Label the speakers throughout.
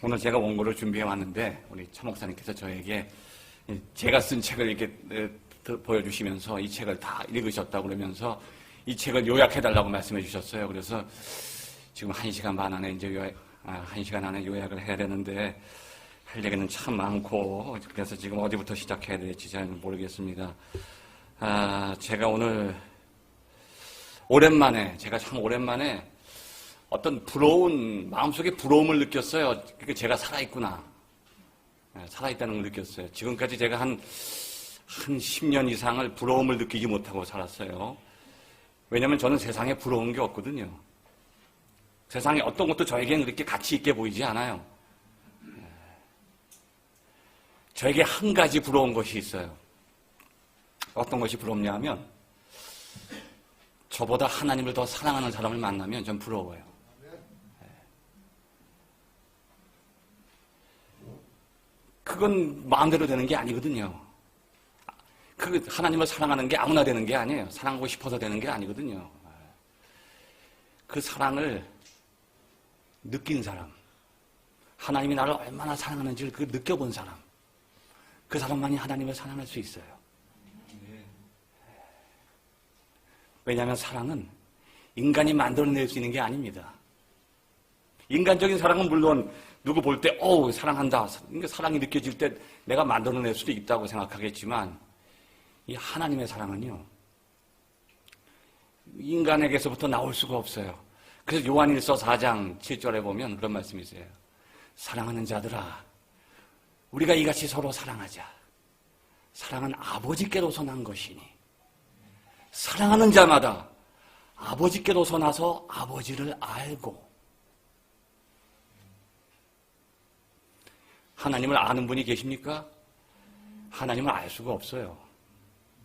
Speaker 1: 오늘 제가 원고를 준비해 왔는데 우리 차 목사님께서 저에게 제가 쓴 책을 이렇게 보여주시면서 이 책을 다 읽으셨다고 그러면서 이 책을 요약해달라고 말씀해 주셨어요. 그래서 지금 1시간 반 안에 이제 1시간 안에 요약을 해야 되는데 할 얘기는 참 많고 그래서 지금 어디부터 시작해야 될지 잘 모르겠습니다. 제가 오늘 제가 참 오랜만에 어떤 마음속에 부러움을 느꼈어요. 그게 제가 살아있구나. 살아있다는 걸 느꼈어요. 지금까지 제가 한 10년 이상을 부러움을 느끼지 못하고 살았어요. 왜냐하면 저는 세상에 부러운 게 없거든요. 세상에 어떤 것도 저에게는 그렇게 가치 있게 보이지 않아요. 저에게 한 가지 부러운 것이 있어요. 어떤 것이 부럽냐 하면 저보다 하나님을 더 사랑하는 사람을 만나면 전 부러워요. 그건 마음대로 되는 게 아니거든요. 하나님을 사랑하는 게 아무나 되는 게 아니에요. 사랑하고 싶어서 되는 게 아니거든요. 그 사랑을 느낀 사람, 하나님이 나를 얼마나 사랑하는지를 느껴본 사람, 그 사람만이 하나님을 사랑할 수 있어요. 왜냐하면 사랑은 인간이 만들어낼 수 있는 게 아닙니다. 인간적인 사랑은 물론 누구 볼 때 사랑한다. 사랑이 느껴질 때 내가 만들어낼 수도 있다고 생각하겠지만 이 하나님의 사랑은요. 인간에게서부터 나올 수가 없어요. 그래서 요한일서 4장 7절에 보면 그런 말씀이 있어요. 사랑하는 자들아 우리가 이같이 서로 사랑하자. 사랑은 아버지께로서 난 것이니 사랑하는 자마다 아버지께로서 나서 아버지를 알고 하나님을 아는 분이 계십니까? 하나님을 알 수가 없어요.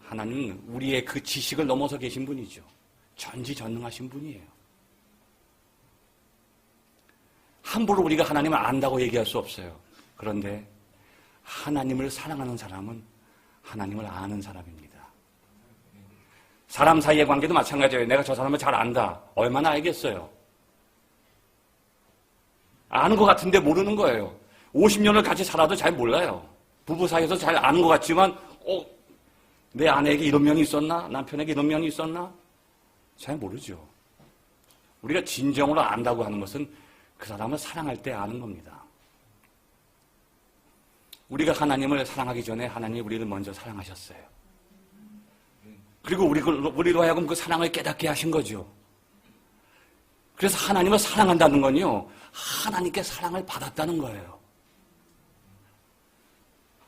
Speaker 1: 하나님은 우리의 그 지식을 넘어서 계신 분이죠. 전지전능하신 분이에요. 함부로 우리가 하나님을 안다고 얘기할 수 없어요. 그런데 하나님을 사랑하는 사람은 하나님을 아는 사람입니다. 사람 사이의 관계도 마찬가지예요. 내가 저 사람을 잘 안다. 얼마나 알겠어요? 아는 것 같은데 모르는 거예요. 50년을 같이 살아도 잘 몰라요. 부부 사이에서 잘 아는 것 같지만 내 아내에게 이런 면이 있었나? 남편에게 이런 면이 있었나? 잘 모르죠. 우리가 진정으로 안다고 하는 것은 그 사람을 사랑할 때 아는 겁니다. 우리가 하나님을 사랑하기 전에 하나님이 우리를 먼저 사랑하셨어요. 그리고 우리로 하여금 그 사랑을 깨닫게 하신 거죠. 그래서 하나님을 사랑한다는 건요. 하나님께 사랑을 받았다는 거예요.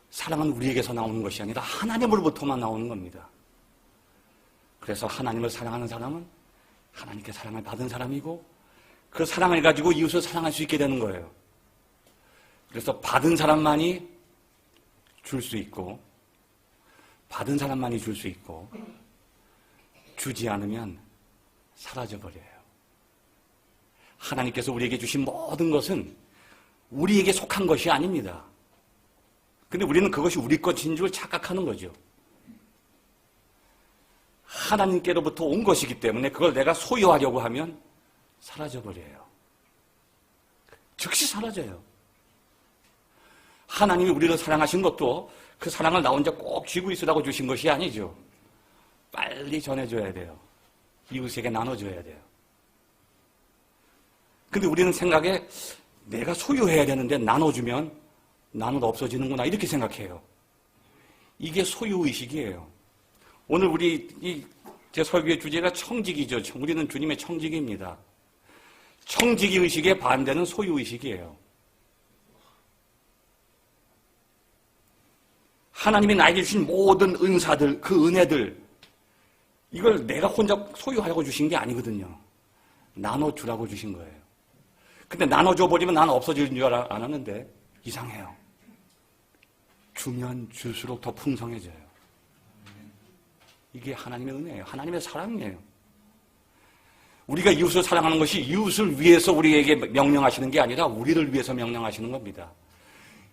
Speaker 1: 사랑은 우리에게서 나오는 것이 아니라 하나님으로부터만 나오는 겁니다. 그래서 하나님을 사랑하는 사람은 하나님께 사랑을 받은 사람이고 그 사랑을 가지고 이웃을 사랑할 수 있게 되는 거예요. 그래서 받은 사람만이 줄 수 있고 받은 사람만이 줄 수 있고 주지 않으면 사라져버려요. 하나님께서 우리에게 주신 모든 것은 우리에게 속한 것이 아닙니다. 근데 우리는 그것이 우리 것인 줄 착각하는 거죠. 하나님께로부터 온 것이기 때문에 그걸 내가 소유하려고 하면 사라져버려요. 즉시 사라져요. 하나님이 우리를 사랑하신 것도 그 사랑을 나 혼자 꼭 쥐고 있으라고 주신 것이 아니죠. 빨리 전해줘야 돼요. 이웃에게 나눠줘야 돼요. 근데 우리는 생각에 내가 소유해야 되는데 나눠주면 나는 없어지는구나 이렇게 생각해요. 이게 소유의식이에요. 오늘 제 설교의 주제가 청지기죠. 우리는 주님의 청지기입니다. 청지기 의식의 반대는 소유의식이에요. 하나님이 나에게 주신 모든 은사들, 그 은혜들 이걸 내가 혼자 소유하려고 주신 게 아니거든요. 나눠주라고 주신 거예요. 근데 나눠줘버리면 나는 없어지는 줄 알았는데 이상해요. 주면 줄수록 더 풍성해져요. 이게 하나님의 은혜예요. 하나님의 사랑이에요. 우리가 이웃을 사랑하는 것이 이웃을 위해서 우리에게 명령하시는 게 아니라 우리를 위해서 명령하시는 겁니다.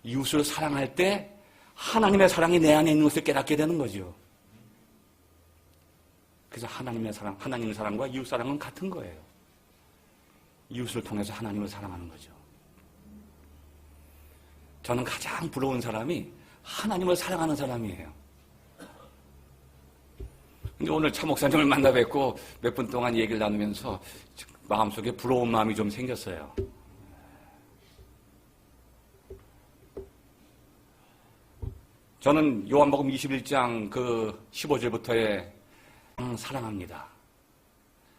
Speaker 1: 이웃을 사랑할 때 하나님의 사랑이 내 안에 있는 것을 깨닫게 되는 거죠. 그래서 하나님의 사랑과 이웃 사랑은 같은 거예요. 이웃을 통해서 하나님을 사랑하는 거죠. 저는 가장 부러운 사람이 하나님을 사랑하는 사람이에요. 근데 오늘 차 목사님을 만나 뵙고 몇 분 동안 얘기를 나누면서 마음속에 부러운 마음이 좀 생겼어요. 저는 요한복음 21장 그 15절부터의 사랑합니다.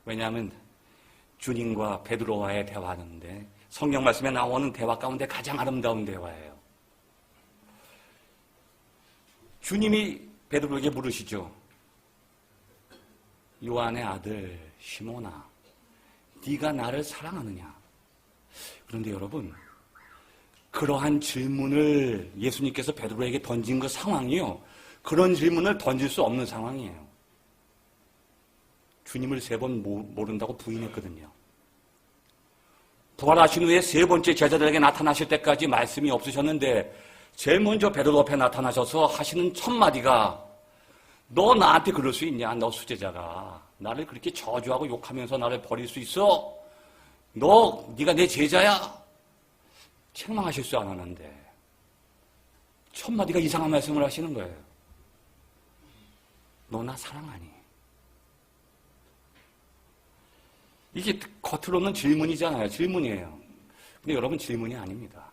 Speaker 1: 왜냐하면 주님과 베드로와의 대화하는데 성경 말씀에 나오는 대화 가운데 가장 아름다운 대화예요. 주님이 베드로에게 물으시죠. 요한의 아들 시몬아, 네가 나를 사랑하느냐? 그런데 여러분, 그러한 질문을 예수님께서 베드로에게 던진 그 상황이요, 그런 질문을 던질 수 없는 상황이에요. 주님을 3번 모른다고 부인했거든요. 부활하신 후에 3번째 제자들에게 나타나실 때까지 말씀이 없으셨는데 제일 먼저 베드로 앞에 나타나셔서 하시는 첫 마디가 너 나한테 그럴 수 있냐? 너 수제자가 나를 그렇게 저주하고 욕하면서 나를 버릴 수 있어? 네가 내 제자야? 책망하실 수 않았는데 첫 마디가 이상한 말씀을 하시는 거예요. 너 나 사랑하니? 이게 겉으로는 질문이잖아요. 질문이에요. 근데 여러분, 질문이 아닙니다.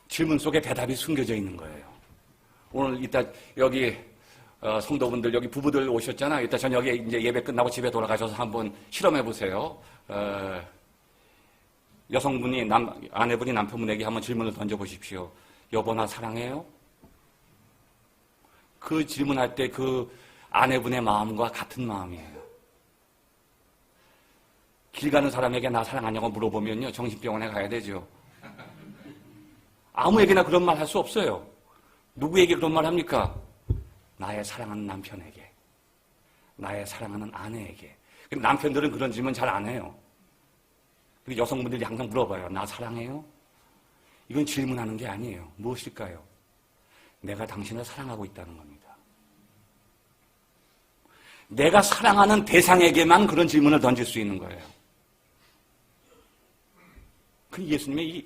Speaker 1: 질문 속에 대답이 숨겨져 있는 거예요. 오늘 이따 여기 성도분들, 여기 부부들 오셨잖아요. 이따 저녁에 이제 예배 끝나고 집에 돌아가셔서 한번 실험해 보세요. 여성분이 아내분이 남편분에게 한번 질문을 던져보십시오. 여보, 나 사랑해요? 그 질문할 때 그 아내분의 마음과 같은 마음이에요. 길 가는 사람에게 나 사랑하냐고 물어보면요, 정신병원에 가야 되죠. 아무에게나 그런 말 할 수 없어요. 누구에게 그런 말 합니까? 나의 사랑하는 남편에게, 나의 사랑하는 아내에게. 남편들은 그런 질문 잘 안 해요. 여성분들이 항상 물어봐요. 나 사랑해요? 이건 질문하는 게 아니에요. 무엇일까요? 내가 당신을 사랑하고 있다는 겁니다. 내가 사랑하는 대상에게만 그런 질문을 던질 수 있는 거예요. 그 예수님의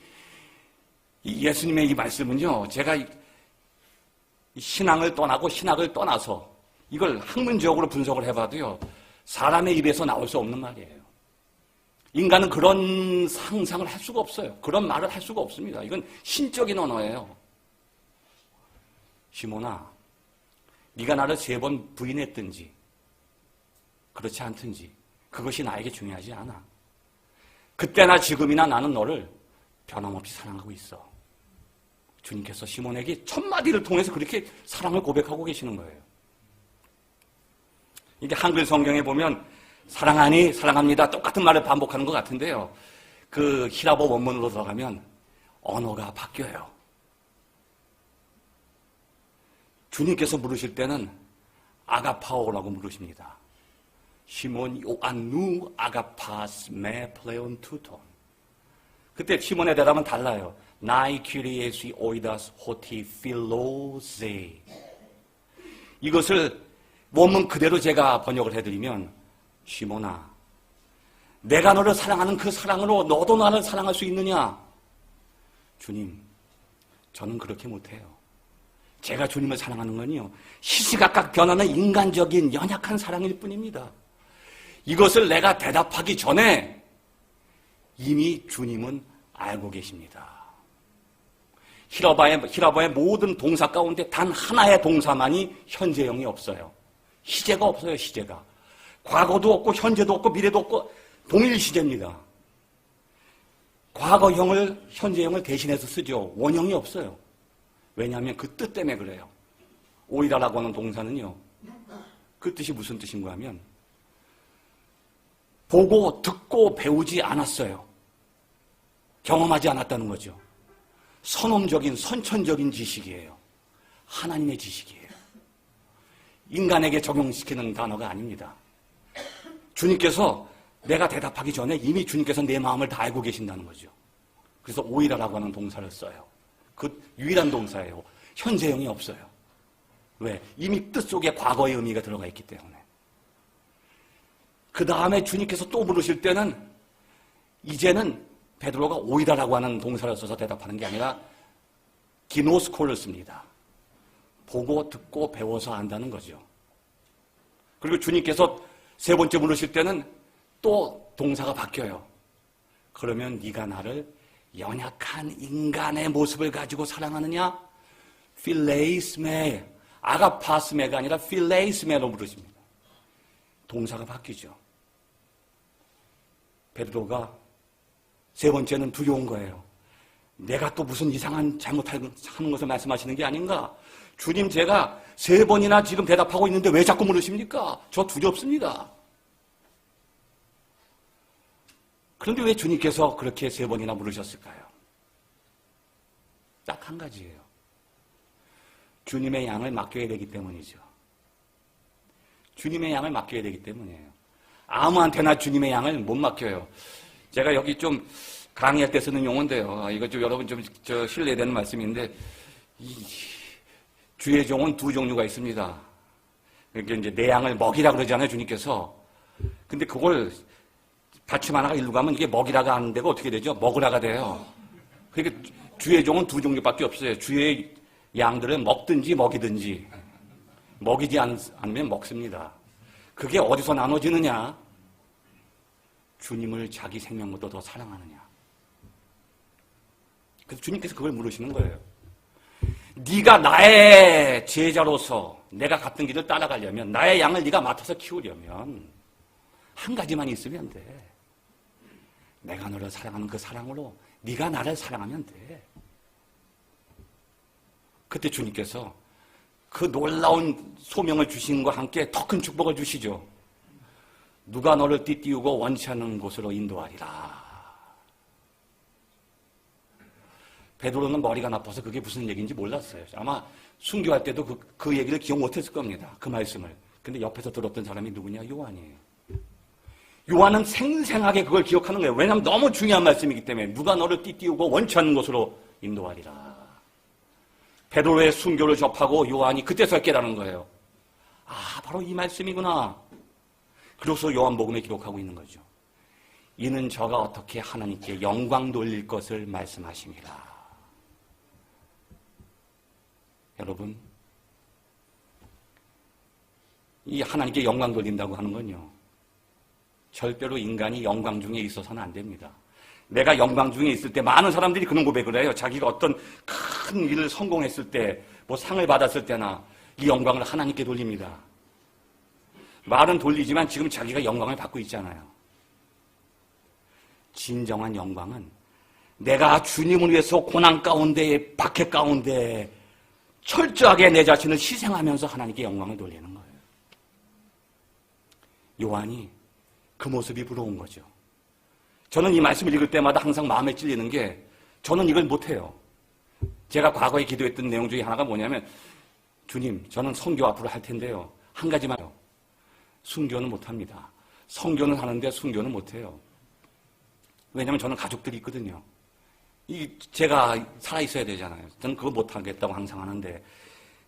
Speaker 1: 이 말씀은요, 제가 신앙을 떠나고 신학을 떠나서 이걸 학문적으로 분석을 해봐도요, 사람의 입에서 나올 수 없는 말이에요. 인간은 그런 상상을 할 수가 없어요. 그런 말을 할 수가 없습니다. 이건 신적인 언어예요. 시몬아, 네가 나를 3번 부인했든지 그렇지 않든지 그것이 나에게 중요하지 않아. 그때나 지금이나 나는 너를 변함없이 사랑하고 있어. 주님께서 시몬에게 첫 마디를 통해서 그렇게 사랑을 고백하고 계시는 거예요. 이게 한글 성경에 보면 사랑하니, 사랑합니다, 똑같은 말을 반복하는 것 같은데요, 그 히라보 원문으로 들어가면 언어가 바뀌어요. 주님께서 부르실 때는 아가파오라고 부르십니다. 시몬 요안누 아가파스 메 플레온 투톤. 그때 시몬의 대답은 달라요. 나이 큐리에시 오이다스 호티 필로세. 이것을 원문 그대로 제가 번역을 해드리면, 시몬아, 내가 너를 사랑하는 그 사랑으로 너도 나를 사랑할 수 있느냐? 주님, 저는 그렇게 못해요. 제가 주님을 사랑하는 건요, 시시각각 변하는 인간적인 연약한 사랑일 뿐입니다. 이것을 내가 대답하기 전에 이미 주님은 알고 계십니다. 히라보의 모든 동사 가운데 단 하나의 동사만이 현재형이 없어요. 시제가 없어요, 시제가. 과거도 없고 현재도 없고 미래도 없고 동일 시제입니다. 과거형을, 현재형을 대신해서 쓰죠. 원형이 없어요. 왜냐하면 그 뜻 때문에 그래요. 오이다라고 하는 동사는요, 그 뜻이 무슨 뜻인가 하면 보고 듣고 배우지 않았어요. 경험하지 않았다는 거죠. 선험적인, 선천적인 지식이에요. 하나님의 지식이에요. 인간에게 적용시키는 단어가 아닙니다. 주님께서 내가 대답하기 전에 이미 주님께서 내 마음을 다 알고 계신다는 거죠. 그래서 오이라라고 하는 동사를 써요. 그 유일한 동사예요. 현재형이 없어요. 왜? 이미 뜻 속에 과거의 의미가 들어가 있기 때문에. 그 다음에 주님께서 또 부르실 때는 이제는 베드로가 오이다라고 하는 동사를 써서 대답하는 게 아니라 기노스콜을 씁니다. 보고 듣고 배워서 안다는 거죠. 그리고 주님께서 세 번째 물으실 때는 또 동사가 바뀌어요. 그러면 네가 나를 연약한 인간의 모습을 가지고 사랑하느냐? 필레이스메, 아가파스메가 아니라 필레이스메로 물으십니다. 동사가 바뀌죠. 베드로가 세 번째는 두려운 거예요. 내가 또 무슨 이상한 잘못하는 것을 말씀하시는 게 아닌가? 주님, 제가 세 번이나 지금 대답하고 있는데 왜 자꾸 물으십니까? 저 두렵습니다. 그런데 왜 주님께서 그렇게 세 번이나 물으셨을까요? 딱 한 가지예요. 주님의 양을 맡겨야 되기 때문이죠. 주님의 양을 맡겨야 되기 때문이에요. 아무한테나 주님의 양을 못 맡겨요. 제가 여기 좀 강의할 때 쓰는 용어인데요. 이거 좀 여러분 좀 신뢰되는 말씀인데, 주의 종은 두 종류가 있습니다. 그러니까 이제 내 양을 먹이라 그러잖아요, 주님께서. 근데 그걸 받침 하나가 일로 가면 이게 먹이라가 안 되고 어떻게 되죠? 먹으라가 돼요. 그러니까 주의 종은 두 종류밖에 없어요. 주의 양들은 먹든지 먹이든지. 먹이지 않으면 먹습니다. 그게 어디서 나눠지느냐? 주님을 자기 생명보다 더 사랑하느냐. 그래서 주님께서 그걸 물으시는 거예요. 네가 나의 제자로서 내가 갔던 길을 따라가려면, 나의 양을 네가 맡아서 키우려면 한 가지만 있으면 돼. 내가 너를 사랑하는 그 사랑으로 네가 나를 사랑하면 돼. 그때 주님께서 그 놀라운 소명을 주신과 함께 더 큰 축복을 주시죠. 누가 너를 띠띠우고 원치 않는 곳으로 인도하리라. 베드로는 머리가 나빠서 그게 무슨 얘기인지 몰랐어요. 아마 순교할 때도 그 얘기를 기억 못했을 겁니다. 그 말씀을. 근데 옆에서 들었던 사람이 누구냐? 요한이에요. 요한은 생생하게 그걸 기억하는 거예요. 왜냐하면 너무 중요한 말씀이기 때문에. 누가 너를 띠띠우고 원치 않는 곳으로 인도하리라. 베드로의 순교를 접하고 요한이 그때서야 깨달은 거예요. 아, 바로 이 말씀이구나. 그래서 요한복음에 기록하고 있는 거죠. 이는 저가 어떻게 하나님께 영광 돌릴 것을 말씀하십니다. 여러분, 이 하나님께 영광 돌린다고 하는 건요, 절대로 인간이 영광 중에 있어서는 안 됩니다. 내가 영광 중에 있을 때 많은 사람들이 그런 고백을 해요. 자기가 어떤 큰 일을 성공했을 때, 뭐 상을 받았을 때나 이 영광을 하나님께 돌립니다. 말은 돌리지만 지금 자기가 영광을 받고 있잖아요. 진정한 영광은 내가 주님을 위해서 고난 가운데, 박해 가운데 철저하게 내 자신을 희생하면서 하나님께 영광을 돌리는 거예요. 요한이 그 모습이 부러운 거죠. 저는 이 말씀을 읽을 때마다 항상 마음에 찔리는 게, 저는 이걸 못해요. 제가 과거에 기도했던 내용 중에 하나가 뭐냐면, 주님, 저는 선교 앞으로 할 텐데요, 한 가지만요. 순교는 못합니다. 선교는 하는데 순교는 못해요. 왜냐하면 저는 가족들이 있거든요. 제가 살아있어야 되잖아요. 저는 그거 못하겠다고 항상 하는데,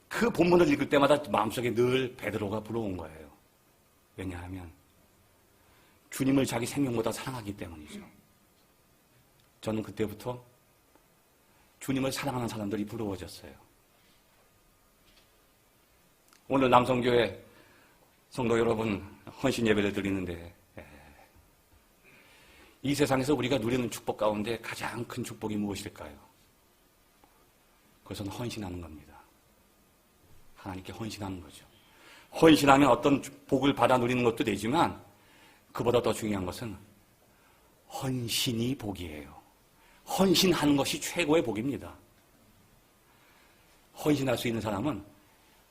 Speaker 1: 그 본문을 읽을 때마다 마음속에 늘 베드로가 부러운 거예요. 왜냐하면 주님을 자기 생명보다 사랑하기 때문이죠. 저는 그때부터 주님을 사랑하는 사람들이 부러워졌어요. 오늘 남성교회 성도 여러분, 헌신 예배를 드리는데, 이 세상에서 우리가 누리는 축복 가운데 가장 큰 축복이 무엇일까요? 그것은 헌신하는 겁니다. 하나님께 헌신하는 거죠. 헌신하면 어떤 복을 받아 누리는 것도 되지만, 그보다 더 중요한 것은 헌신이 복이에요. 헌신하는 것이 최고의 복입니다. 헌신할 수 있는 사람은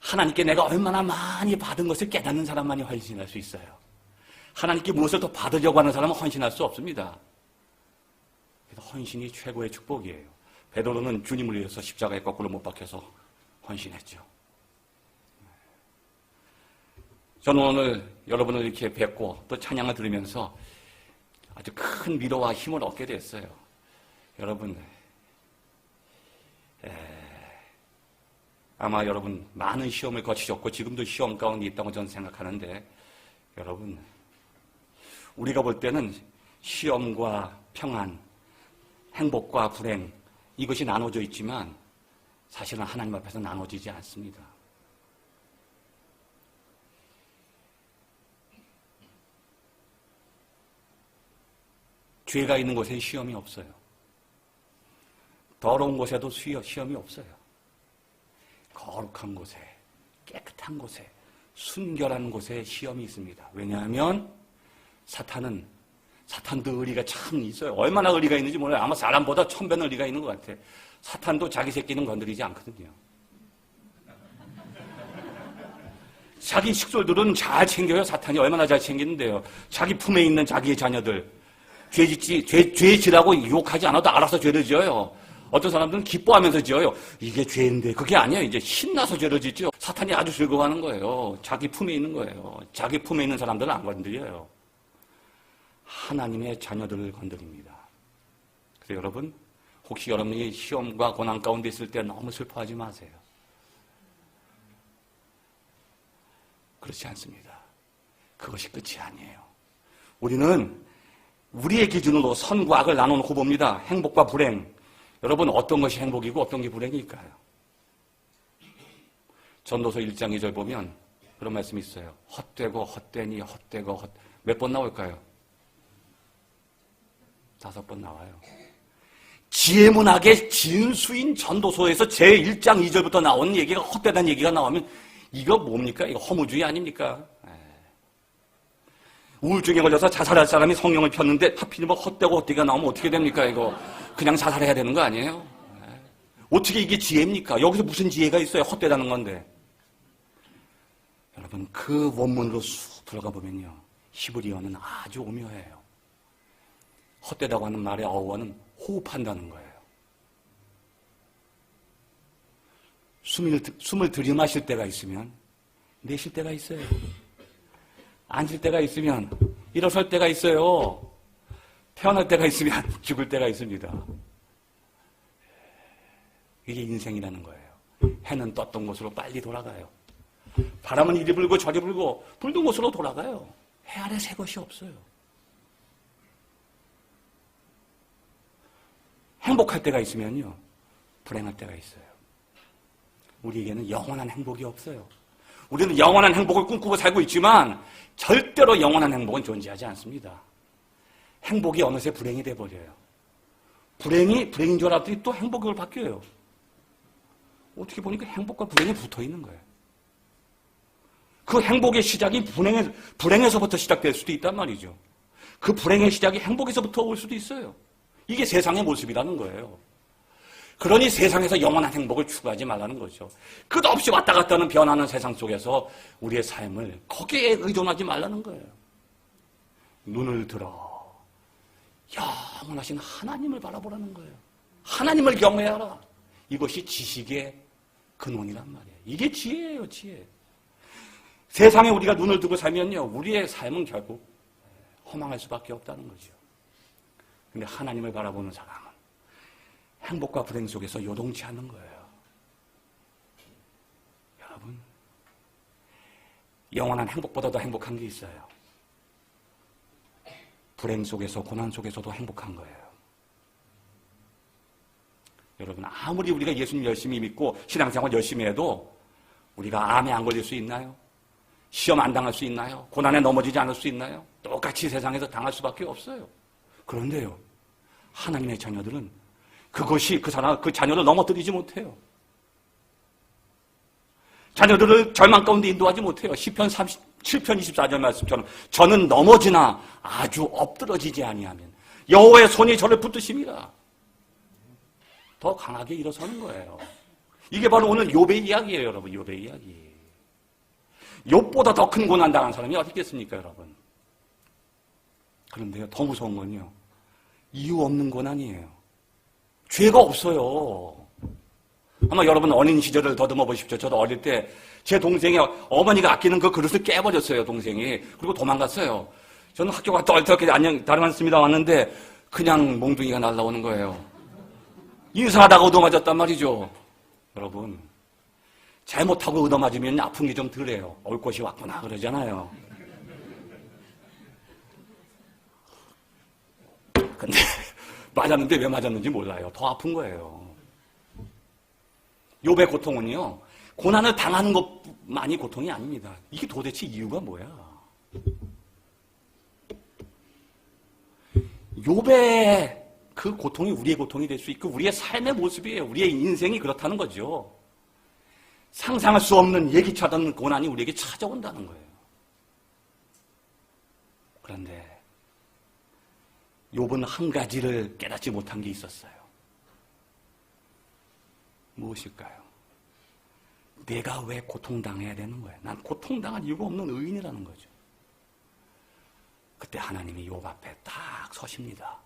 Speaker 1: 하나님께 내가 얼마나 많이 받은 것을 깨닫는 사람만이 헌신할 수 있어요. 하나님께 무엇을 더 받으려고 하는 사람은 헌신할 수 없습니다. 그래서 헌신이 최고의 축복이에요. 베드로는 주님을 위해서 십자가에 거꾸로 못 박혀서 헌신했죠. 저는 오늘 여러분을 이렇게 뵙고 또 찬양을 들으면서 아주 큰 위로와 힘을 얻게 됐어요. 여러분, 아마 여러분 많은 시험을 거치셨고 지금도 시험 가운데 있다고 저는 생각하는데, 여러분, 우리가 볼 때는 시험과 평안, 행복과 불행, 이것이 나눠져 있지만 사실은 하나님 앞에서 나눠지지 않습니다. 죄가 있는 곳에 시험이 없어요. 더러운 곳에도 시험이 없어요. 거룩한 곳에, 깨끗한 곳에, 순결한 곳에 시험이 있습니다. 왜냐하면 사탄도 의리가 참 있어요. 얼마나 의리가 있는지 몰라요. 아마 사람보다 1000배는 의리가 있는 것 같아요. 사탄도 자기 새끼는 건드리지 않거든요. 자기 식솔들은 잘 챙겨요. 사탄이 얼마나 잘 챙기는데요. 자기 품에 있는 자기의 자녀들. 죄 지라고 유혹하지 않아도 알아서 죄를 지어요. 어떤 사람들은 기뻐하면서 지어요. 이게 죄인데 그게 아니에요. 이제 신나서 죄를 짓죠. 사탄이 아주 즐거워하는 거예요. 자기 품에 있는 거예요. 자기 품에 있는 사람들은 안 건드려요. 하나님의 자녀들을 건드립니다. 그래서 여러분, 혹시 여러분이 시험과 고난 가운데 있을 때 너무 슬퍼하지 마세요. 그렇지 않습니다. 그것이 끝이 아니에요. 우리는 우리의 기준으로 선과 악을 나눠놓고 봅니다. 행복과 불행. 여러분, 어떤 것이 행복이고 어떤 게 불행일까요? 전도서 1장 2절 보면 그런 말씀이 있어요. 헛되고 헛되니 헛되고 몇 번 나올까요? 5번 나와요. 지혜문학의 진수인 전도서에서 제 1장 2절부터 나오는 얘기가 헛되다는 얘기가 나오면 이거 뭡니까? 이거 허무주의 아닙니까? 우울증에 걸려서 자살할 사람이 성령을 폈는데 하필 뭐 헛되고 헛되가 나오면 어떻게 됩니까? 이거 그냥 자살해야 되는 거 아니에요? 어떻게 이게 지혜입니까? 여기서 무슨 지혜가 있어요? 헛되다는 건데. 여러분, 그 원문으로 쑥 들어가 보면요, 히브리어는 아주 오묘해요. 헛되다고 하는 말의 어원은 호흡한다는 거예요. 숨을 들이마실 때가 있으면 내쉴 때가 있어요. 앉을 때가 있으면 일어설 때가 있어요. 태어날 때가 있으면 죽을 때가 있습니다. 이게 인생이라는 거예요. 해는 떴던 곳으로 빨리 돌아가요. 바람은 이리 불고 저리 불고 불던 곳으로 돌아가요. 해 아래 새 것이 없어요. 행복할 때가 있으면요, 불행할 때가 있어요. 우리에게는 영원한 행복이 없어요. 우리는 영원한 행복을 꿈꾸고 살고 있지만 절대로 영원한 행복은 존재하지 않습니다. 행복이 어느새 불행이 돼버려요. 불행인 줄 알았더니 또 행복으로 바뀌어요. 어떻게 보니까 행복과 불행이 붙어있는 거예요. 그 행복의 시작이 불행에서부터 시작될 수도 있단 말이죠. 그 불행의 시작이 행복에서부터 올 수도 있어요. 이게 세상의 모습이라는 거예요. 그러니 세상에서 영원한 행복을 추구하지 말라는 거죠. 끝없이 왔다 갔다 하는 변하는 세상 속에서 우리의 삶을 거기에 의존하지 말라는 거예요. 눈을 들어 영원하신 하나님을 바라보라는 거예요. 하나님을 경외하라. 이것이 지식의 근원이란 말이에요. 이게 지혜예요, 지혜. 세상에 우리가 눈을 두고 살면요, 우리의 삶은 결국 허망할 수밖에 없다는 거죠. 근데 하나님을 바라보는 사람은 행복과 불행 속에서 요동치 않는 거예요. 여러분, 영원한 행복보다 더 행복한 게 있어요. 불행 속에서, 고난 속에서도 행복한 거예요. 여러분, 아무리 우리가 예수님 열심히 믿고 신앙생활 열심히 해도 우리가 암에 안 걸릴 수 있나요? 시험 안 당할 수 있나요? 고난에 넘어지지 않을 수 있나요? 똑같이 세상에서 당할 수밖에 없어요. 그런데요, 하나님의 자녀들은 그것이 그 자녀를 넘어뜨리지 못해요. 자녀들을 절망 가운데 인도하지 못해요. 시편 37편 24절 말씀처럼 저는 넘어지나 아주 엎드러지지 아니하면 여호와의 손이 저를 붙드심이라. 더 강하게 일어서는 거예요. 이게 바로 오늘 욥의 이야기예요, 여러분. 욥의 이야기. 욥보다 더 큰 고난 당한 사람이 어디 있겠습니까, 여러분? 그런데요, 더 무서운 건요, 이유 없는 고난이에요. 죄가 없어요. 아마 여러분 어린 시절을 더듬어 보십시오. 저도 어릴 때 제 동생이 어머니가 아끼는 그 그릇을 깨버렸어요, 동생이. 그리고 도망갔어요. 저는 학교 갔다 얼떨결에 안녕, 다름 않습니다 왔는데 그냥 몽둥이가 날라오는 거예요. 인사하다가 얻어맞았단 말이죠. 여러분, 잘못하고 얻어맞으면 아픈 게 좀 덜해요. 올 것이 왔구나 그러잖아요. 근데 맞았는데 왜 맞았는지 몰라요. 더 아픈 거예요. 욥의 고통은요, 고난을 당하는 것만이 고통이 아닙니다. 이게 도대체 이유가 뭐야? 욥의 그 고통이 우리의 고통이 될 수 있고 우리의 삶의 모습이에요. 우리의 인생이 그렇다는 거죠. 상상할 수 없는 예기치 않은 고난이 우리에게 찾아온다는 거예요. 그런데 욥은 한 가지를 깨닫지 못한 게 있었어요. 무엇일까요? 내가 왜 고통당해야 되는 거야? 난 고통당할 이유가 없는 의인이라는 거죠. 그때 하나님이 욥 앞에 딱 서십니다.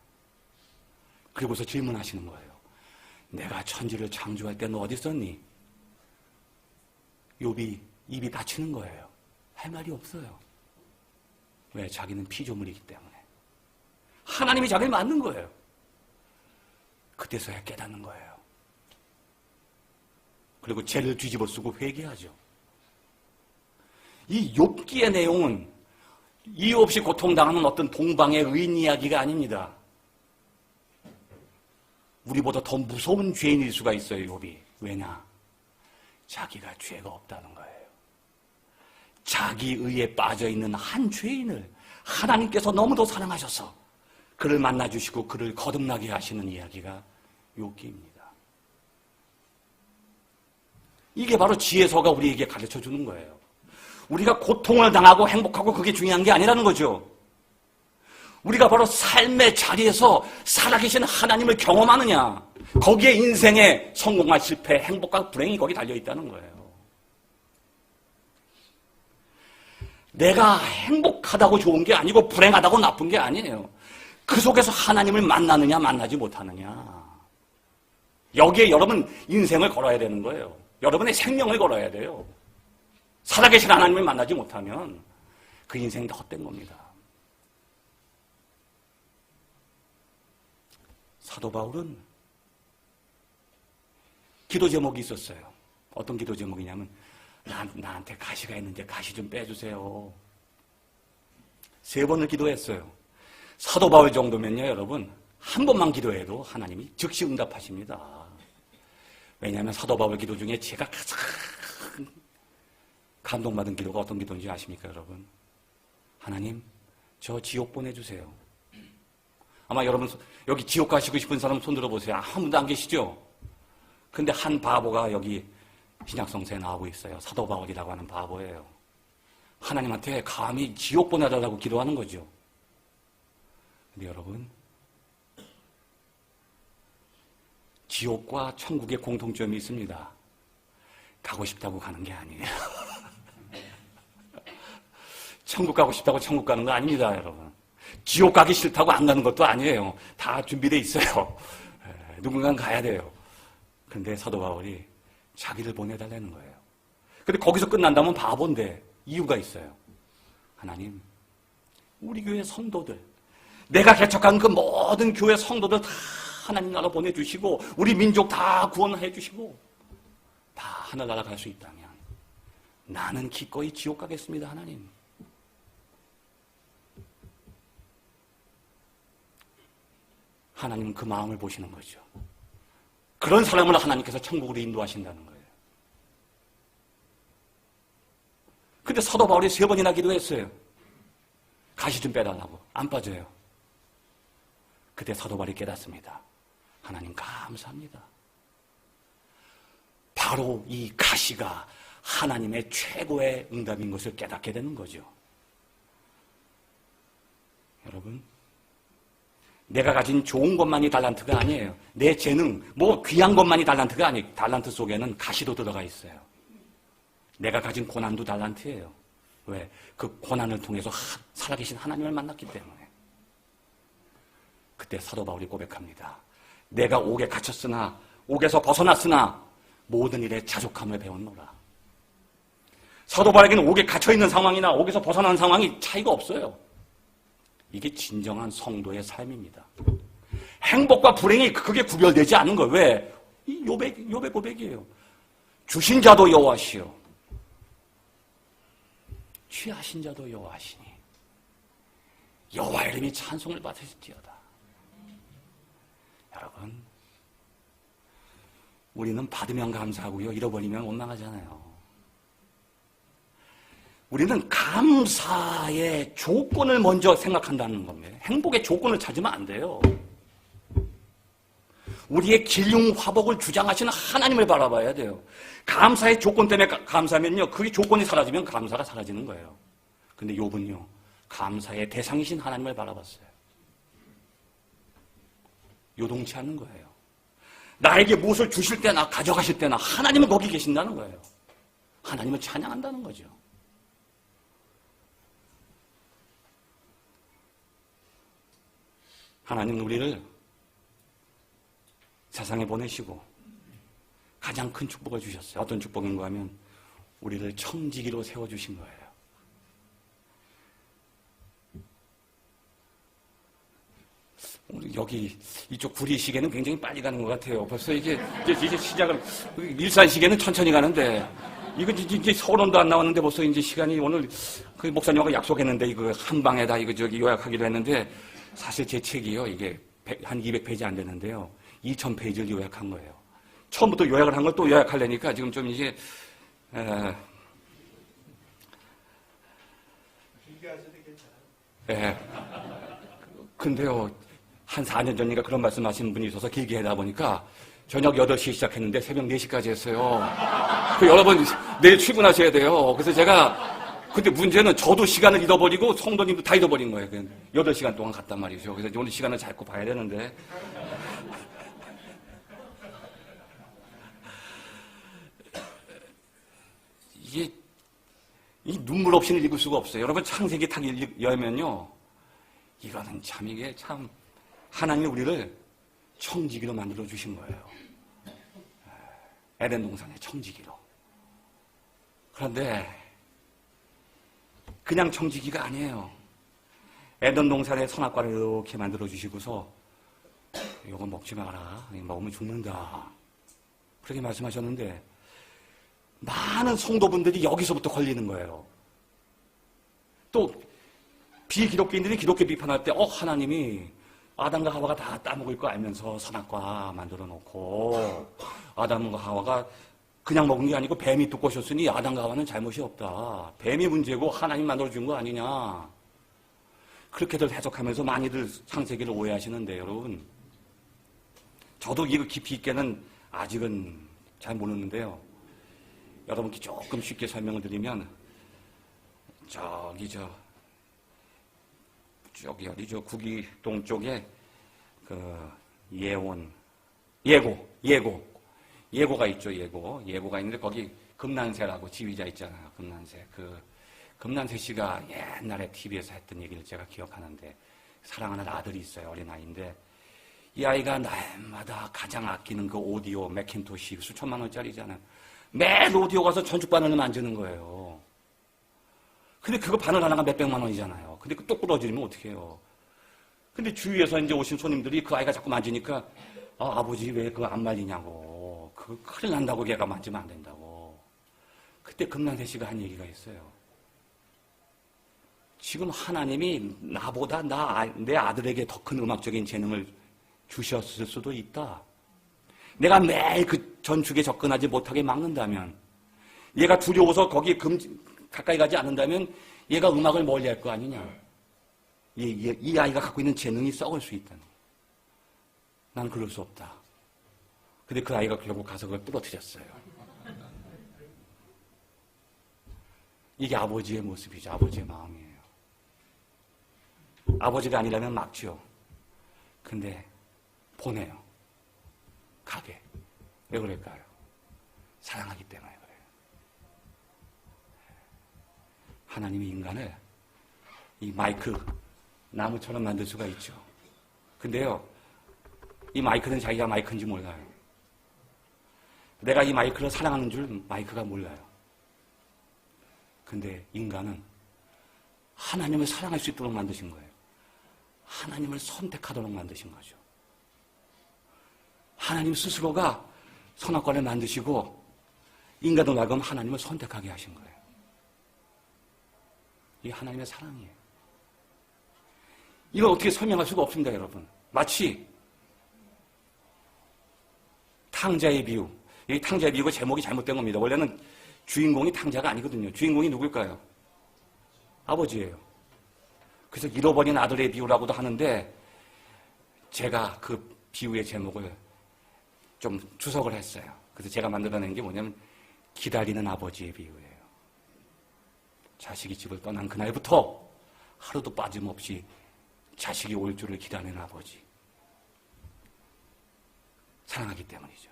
Speaker 1: 그리고서 질문하시는 거예요. 내가 천지를 창조할 때 너 어디 있었니? 욥이 입이 닫히는 거예요. 할 말이 없어요. 왜? 자기는 피조물이기 때문에. 하나님이 자기를 만든 거예요. 그때서야 깨닫는 거예요. 그리고 죄를 뒤집어 쓰고 회개하죠. 이 욥기의 내용은 이유 없이 고통당하는 어떤 동방의 의인 이야기가 아닙니다. 우리보다 더 무서운 죄인일 수가 있어요, 욥이. 왜냐? 자기가 죄가 없다는 거예요. 자기 의에 빠져있는 한 죄인을 하나님께서 너무도 사랑하셔서 그를 만나주시고 그를 거듭나게 하시는 이야기가 욥기입니다. 이게 바로 지혜서가 우리에게 가르쳐주는 거예요. 우리가 고통을 당하고 행복하고 그게 중요한 게 아니라는 거죠. 우리가 바로 삶의 자리에서 살아계신 하나님을 경험하느냐, 거기에 인생의 성공과 실패, 행복과 불행이 거기 달려있다는 거예요. 내가 행복하다고 좋은 게 아니고 불행하다고 나쁜 게 아니에요. 그 속에서 하나님을 만나느냐 만나지 못하느냐, 여기에 여러분 인생을 걸어야 되는 거예요. 여러분의 생명을 걸어야 돼요. 살아계신 하나님을 만나지 못하면 그 인생이 다 헛된 겁니다. 사도 바울은 기도 제목이 있었어요. 어떤 기도 제목이냐면 나한테 가시가 있는데 가시 좀 빼주세요. 3번을 기도했어요. 사도 바울 정도면요, 여러분 한 번만 기도해도 하나님이 즉시 응답하십니다. 왜냐하면 사도 바울 기도 중에 제가 가장 감동받은 기도가 어떤 기도인지 아십니까, 여러분? 하나님, 저 지옥 보내주세요. 아마 여러분 여기 지옥 가시고 싶은 사람 손 들어보세요. 한 분도 안 계시죠? 근데 한 바보가 여기 신약성서에 나오고 있어요. 사도 바울이라고 하는 바보예요. 하나님한테 감히 지옥 보내달라고 기도하는 거죠. 근데 여러분, 지옥과 천국의 공통점이 있습니다. 가고 싶다고 가는 게 아니에요. 천국 가고 싶다고 천국 가는 거 아닙니다, 여러분. 지옥 가기 싫다고 안 가는 것도 아니에요. 다 준비되어 있어요. 누군가는 가야 돼요. 그런데 사도 바울이 자기를 보내달라는 거예요. 근데 거기서 끝난다면 바본데 이유가 있어요. 하나님, 우리 교회 성도들, 내가 개척한 그 모든 교회 성도들 다 하나님 나라 보내주시고 우리 민족 다 구원해 주시고 다 하늘나라 갈 수 있다면 나는 기꺼이 지옥 가겠습니다, 하나님. 하나님은 그 마음을 보시는 거죠. 그런 사람을 하나님께서 천국으로 인도하신다는 거예요. 근데 사도 바울이 3번이나 기도했어요. 가시 좀 빼달라고. 안 빠져요. 그때 사도 바울이 깨닫습니다. 하나님 감사합니다. 바로 이 가시가 하나님의 최고의 응답인 것을 깨닫게 되는 거죠. 여러분, 내가 가진 좋은 것만이 달란트가 아니에요. 내 재능, 뭐 귀한 것만이 달란트가 아니에요. 달란트 속에는 가시도 들어가 있어요. 내가 가진 고난도 달란트예요. 왜? 그 고난을 통해서 살아계신 하나님을 만났기 때문에. 그때 사도 바울이 고백합니다. 내가 옥에 갇혔으나, 옥에서 벗어났으나 모든 일에 자족함을 배웠노라. 사도 바울에게는 옥에 갇혀있는 상황이나 옥에서 벗어난 상황이 차이가 없어요. 이게 진정한 성도의 삶입니다. 행복과 불행이 그게 구별되지 않는 거예요. 왜? 이 욥의 고백이에요. 주신 자도 여호와시요 취하신 자도 여호와시니 여호와 이름이 찬송을 받으실지어다. 여러분, 우리는 받으면 감사하고요. 잃어버리면 원망하잖아요. 우리는 감사의 조건을 먼저 생각한다는 겁니다. 행복의 조건을 찾으면 안 돼요. 우리의 길흉화복을 주장하시는 하나님을 바라봐야 돼요. 감사의 조건 때문에 감사하면요, 그게 조건이 사라지면 감사가 사라지는 거예요. 근데 욥은요, 감사의 대상이신 하나님을 바라봤어요. 요동치 않는 거예요. 나에게 무엇을 주실 때나 가져가실 때나 하나님은 거기 계신다는 거예요. 하나님을 찬양한다는 거죠. 하나님은 우리를 세상에 보내시고 가장 큰 축복을 주셨어요. 어떤 축복인가 하면 우리를 청지기로 세워주신 거예요. 오늘 여기 이쪽 구리 시계는 굉장히 빨리 가는 것 같아요. 벌써 이제 시작을, 일산 시계는 천천히 가는데, 이거 이제 서론도 안 나왔는데 벌써 이제 시간이 오늘 그 목사님하고 약속했는데 이거 한 방에다 이거 요약하기로 했는데, 사실 제 책이요, 이게 한 200페이지 안 되는데요. 2000페이지를 요약한 거예요. 처음부터 요약을 한 걸 또 요약하려니까 지금 좀 이제,
Speaker 2: 길게 하셔도 괜찮아요.
Speaker 1: 근데요, 한 4년 전인가 그런 말씀 하신 분이 있어서 길게 하다 보니까 저녁 8시에 시작했는데 새벽 4시까지 했어요. 여러분, 내일 출근하셔야 돼요. 그래서 제가, 근데 문제는 저도 시간을 잃어버리고 성도님도 다 잃어버린 거예요. 8시간 동안 갔단 말이죠. 그래서 오늘 시간을 잘 봐야 되는데. 이게, 이 눈물 없이는 읽을 수가 없어요. 여러분, 창세기 딱 열면요. 이거는 참, 이게 참, 하나님이 우리를 청지기로 만들어 주신 거예요. 에덴 동산의 청지기로. 그런데, 그냥 청지기가 아니에요. 에덴 동산의 선악과를 이렇게 만들어 주시고서, 이거 먹지 마라. 먹으면 죽는다. 그렇게 말씀하셨는데, 많은 성도분들이 여기서부터 걸리는 거예요. 또, 비기독교인들이 기독교 비판할 때, 하나님이 아담과 하와가 다 따먹을 거 알면서 선악과 만들어 놓고, 아담과 하와가 그냥 먹은 게 아니고 뱀이 뜯고 오셨으니 아담과 하와는 잘못이 없다. 뱀이 문제고 하나님 만들어준 거 아니냐. 그렇게들 해석하면서 많이들 창세기를 오해하시는데, 여러분. 저도 이거 깊이 있게는 아직은 잘 모르는데요. 여러분께 조금 쉽게 설명을 드리면, 저기 어디죠? 구기동 쪽에 예고가 있죠. 예고가 있는데 거기 금난새라고 지휘자 있잖아요. 금난새 씨가 옛날에 TV에서 했던 얘기를 제가 기억하는데, 사랑하는 아들이 있어요. 어린아이인데 이 아이가 날마다 가장 아끼는 그 오디오 맥킨토시 수천만 원짜리잖아요. 매일 오디오 가서 전축 바늘을 만지는 거예요. 근데 그거 바늘 하나가 몇백만 원이잖아요. 근데 그 똑 부러지면 어떡해요. 근데 주위에서 이제 오신 손님들이 그 아이가 자꾸 만지니까, 아버지 왜 그거 안 말리냐고. 그거 큰일 난다고, 걔가 만지면 안 된다고. 그때 금난새 씨가 한 얘기가 있어요. 지금 하나님이 나보다 내 아들에게 더 큰 음악적인 재능을 주셨을 수도 있다. 내가 매일 그 전축에 접근하지 못하게 막는다면, 얘가 두려워서 거기 가까이 가지 않는다면 얘가 음악을 멀리할 거 아니냐. 이 아이가 갖고 있는 재능이 썩을 수 있다는. 난 그럴 수 없다. 근데 그 아이가 결국 가서 그걸 부러뜨렸어요. 이게 아버지의 모습이죠. 아버지의 마음이에요. 아버지가 아니라면 막죠. 근데 보내요. 가게. 왜 그럴까요? 사랑하기 때문에 그래요. 하나님이 인간을 이 마이크, 나무처럼 만들 수가 있죠. 근데요, 이 마이크는 자기가 마이크인지 몰라요. 내가 이 마이크를 사랑하는 줄 마이크가 몰라요. 근데 인간은 하나님을 사랑할 수 있도록 만드신 거예요. 하나님을 선택하도록 만드신 거죠. 하나님 스스로가 선악과를 만드시고 인간을 말고 하나님을 선택하게 하신 거예요. 이게 하나님의 사랑이에요. 이걸 어떻게 설명할 수가 없습니다, 여러분. 마치 탕자의 비유. 이 탕자의 비유가 제목이 잘못된 겁니다. 원래는 주인공이 탕자가 아니거든요. 주인공이 누굴까요? 아버지예요. 그래서 잃어버린 아들의 비유라고도 하는데 제가 그 비유의 제목을 좀 주석을 했어요. 그래서 제가 만들어낸 게 뭐냐면 기다리는 아버지의 비유예요. 자식이 집을 떠난 그날부터 하루도 빠짐없이 자식이 올 줄을 기다리는 아버지. 사랑하기 때문이죠.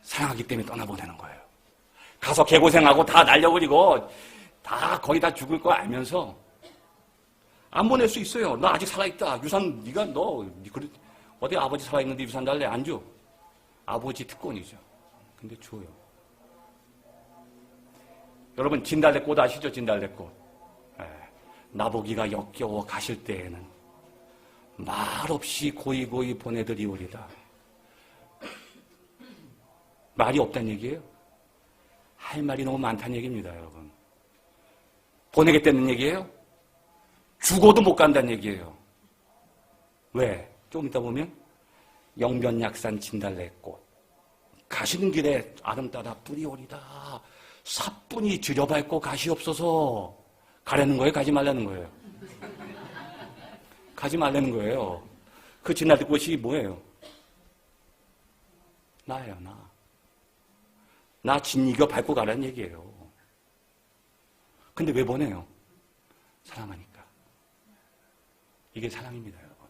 Speaker 1: 사랑하기 때문에 떠나보내는 거예요. 가서 개고생하고 다 날려버리고 다 거의 다 죽을 거 알면서 안 보낼 수 있어요. 너 아직 살아있다. 유산 네가 너 어디 아버지 살아있는데 유산 달래? 안 줘. 아버지 특권이죠. 근데 줘요. 여러분 진달래꽃 아시죠? 진달래꽃. 나보기가 역겨워 가실 때에는 말없이 고이고이 보내드리오리다. 말이 없다는 얘기예요. 할 말이 너무 많다는 얘기입니다, 여러분. 보내겠다는 얘기예요. 죽어도 못 간다는 얘기예요. 왜? 좀 이따 보면 영변약산 진달래꽃 가시는 길에 아름 따라 뿌리오리다. 사뿐히 들여밟고 가시옵소서. 가라는 거예요? 가지 말라는 거예요? 가지 말라는 거예요. 그 진달래꽃이 뭐예요? 나예요, 나. 나 진이겨 밟고 가라는 얘기예요. 근데 왜 보내요? 사랑하니까. 이게 사랑입니다, 여러분.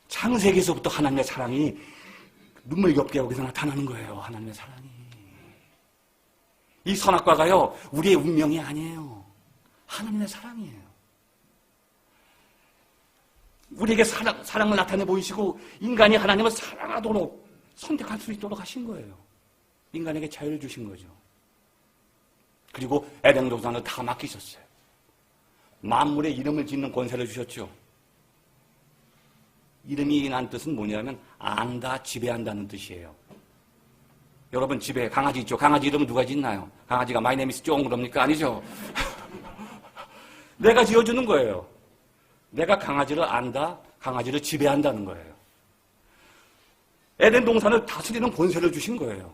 Speaker 1: 창세기에서부터 하나님의 사랑이 눈물겹게 여기서 나타나는 거예요. 하나님의 사랑이. 이 선악과가요, 우리의 운명이 아니에요. 하나님의 사랑이에요. 우리에게 사랑을 나타내 보이시고 인간이 하나님을 사랑하도록 선택할 수 있도록 하신 거예요. 인간에게 자유를 주신 거죠. 그리고 에덴 동산을 다 맡기셨어요. 만물의 이름을 짓는 권세를 주셨죠. 이름이 난 뜻은 뭐냐면 안다, 지배한다는 뜻이에요. 여러분 집에 강아지 있죠? 강아지 이름은 누가 짓나요? 강아지가 마이 네임 이즈 쫑 그럽니까? 아니죠. 내가 지어주는 거예요. 내가 강아지를 안다, 강아지를 지배한다는 거예요. 에덴 동산을 다스리는 권세를 주신 거예요.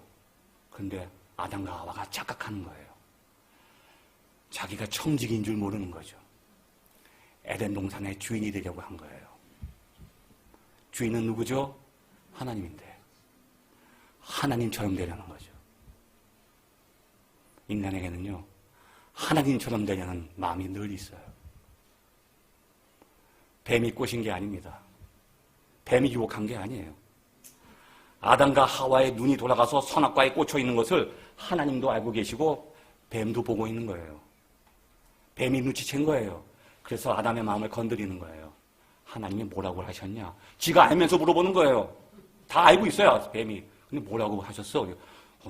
Speaker 1: 그런데 아담과 하와가 착각하는 거예요. 자기가 청지기인 줄 모르는 거죠. 에덴 동산의 주인이 되려고 한 거예요. 주인은 누구죠? 하나님인데 하나님처럼 되려는 거죠. 인간에게는요, 하나님처럼 되려는 마음이 늘 있어요. 뱀이 꼬신 게 아닙니다. 뱀이 유혹한 게 아니에요. 아담과 하와의 눈이 돌아가서 선악과에 꽂혀 있는 것을 하나님도 알고 계시고 뱀도 보고 있는 거예요. 뱀이 눈치챈 거예요. 그래서 아담의 마음을 건드리는 거예요. 하나님이 뭐라고 하셨냐? 지가 알면서 물어보는 거예요. 다 알고 있어요, 뱀이. 근데 뭐라고 하셨어?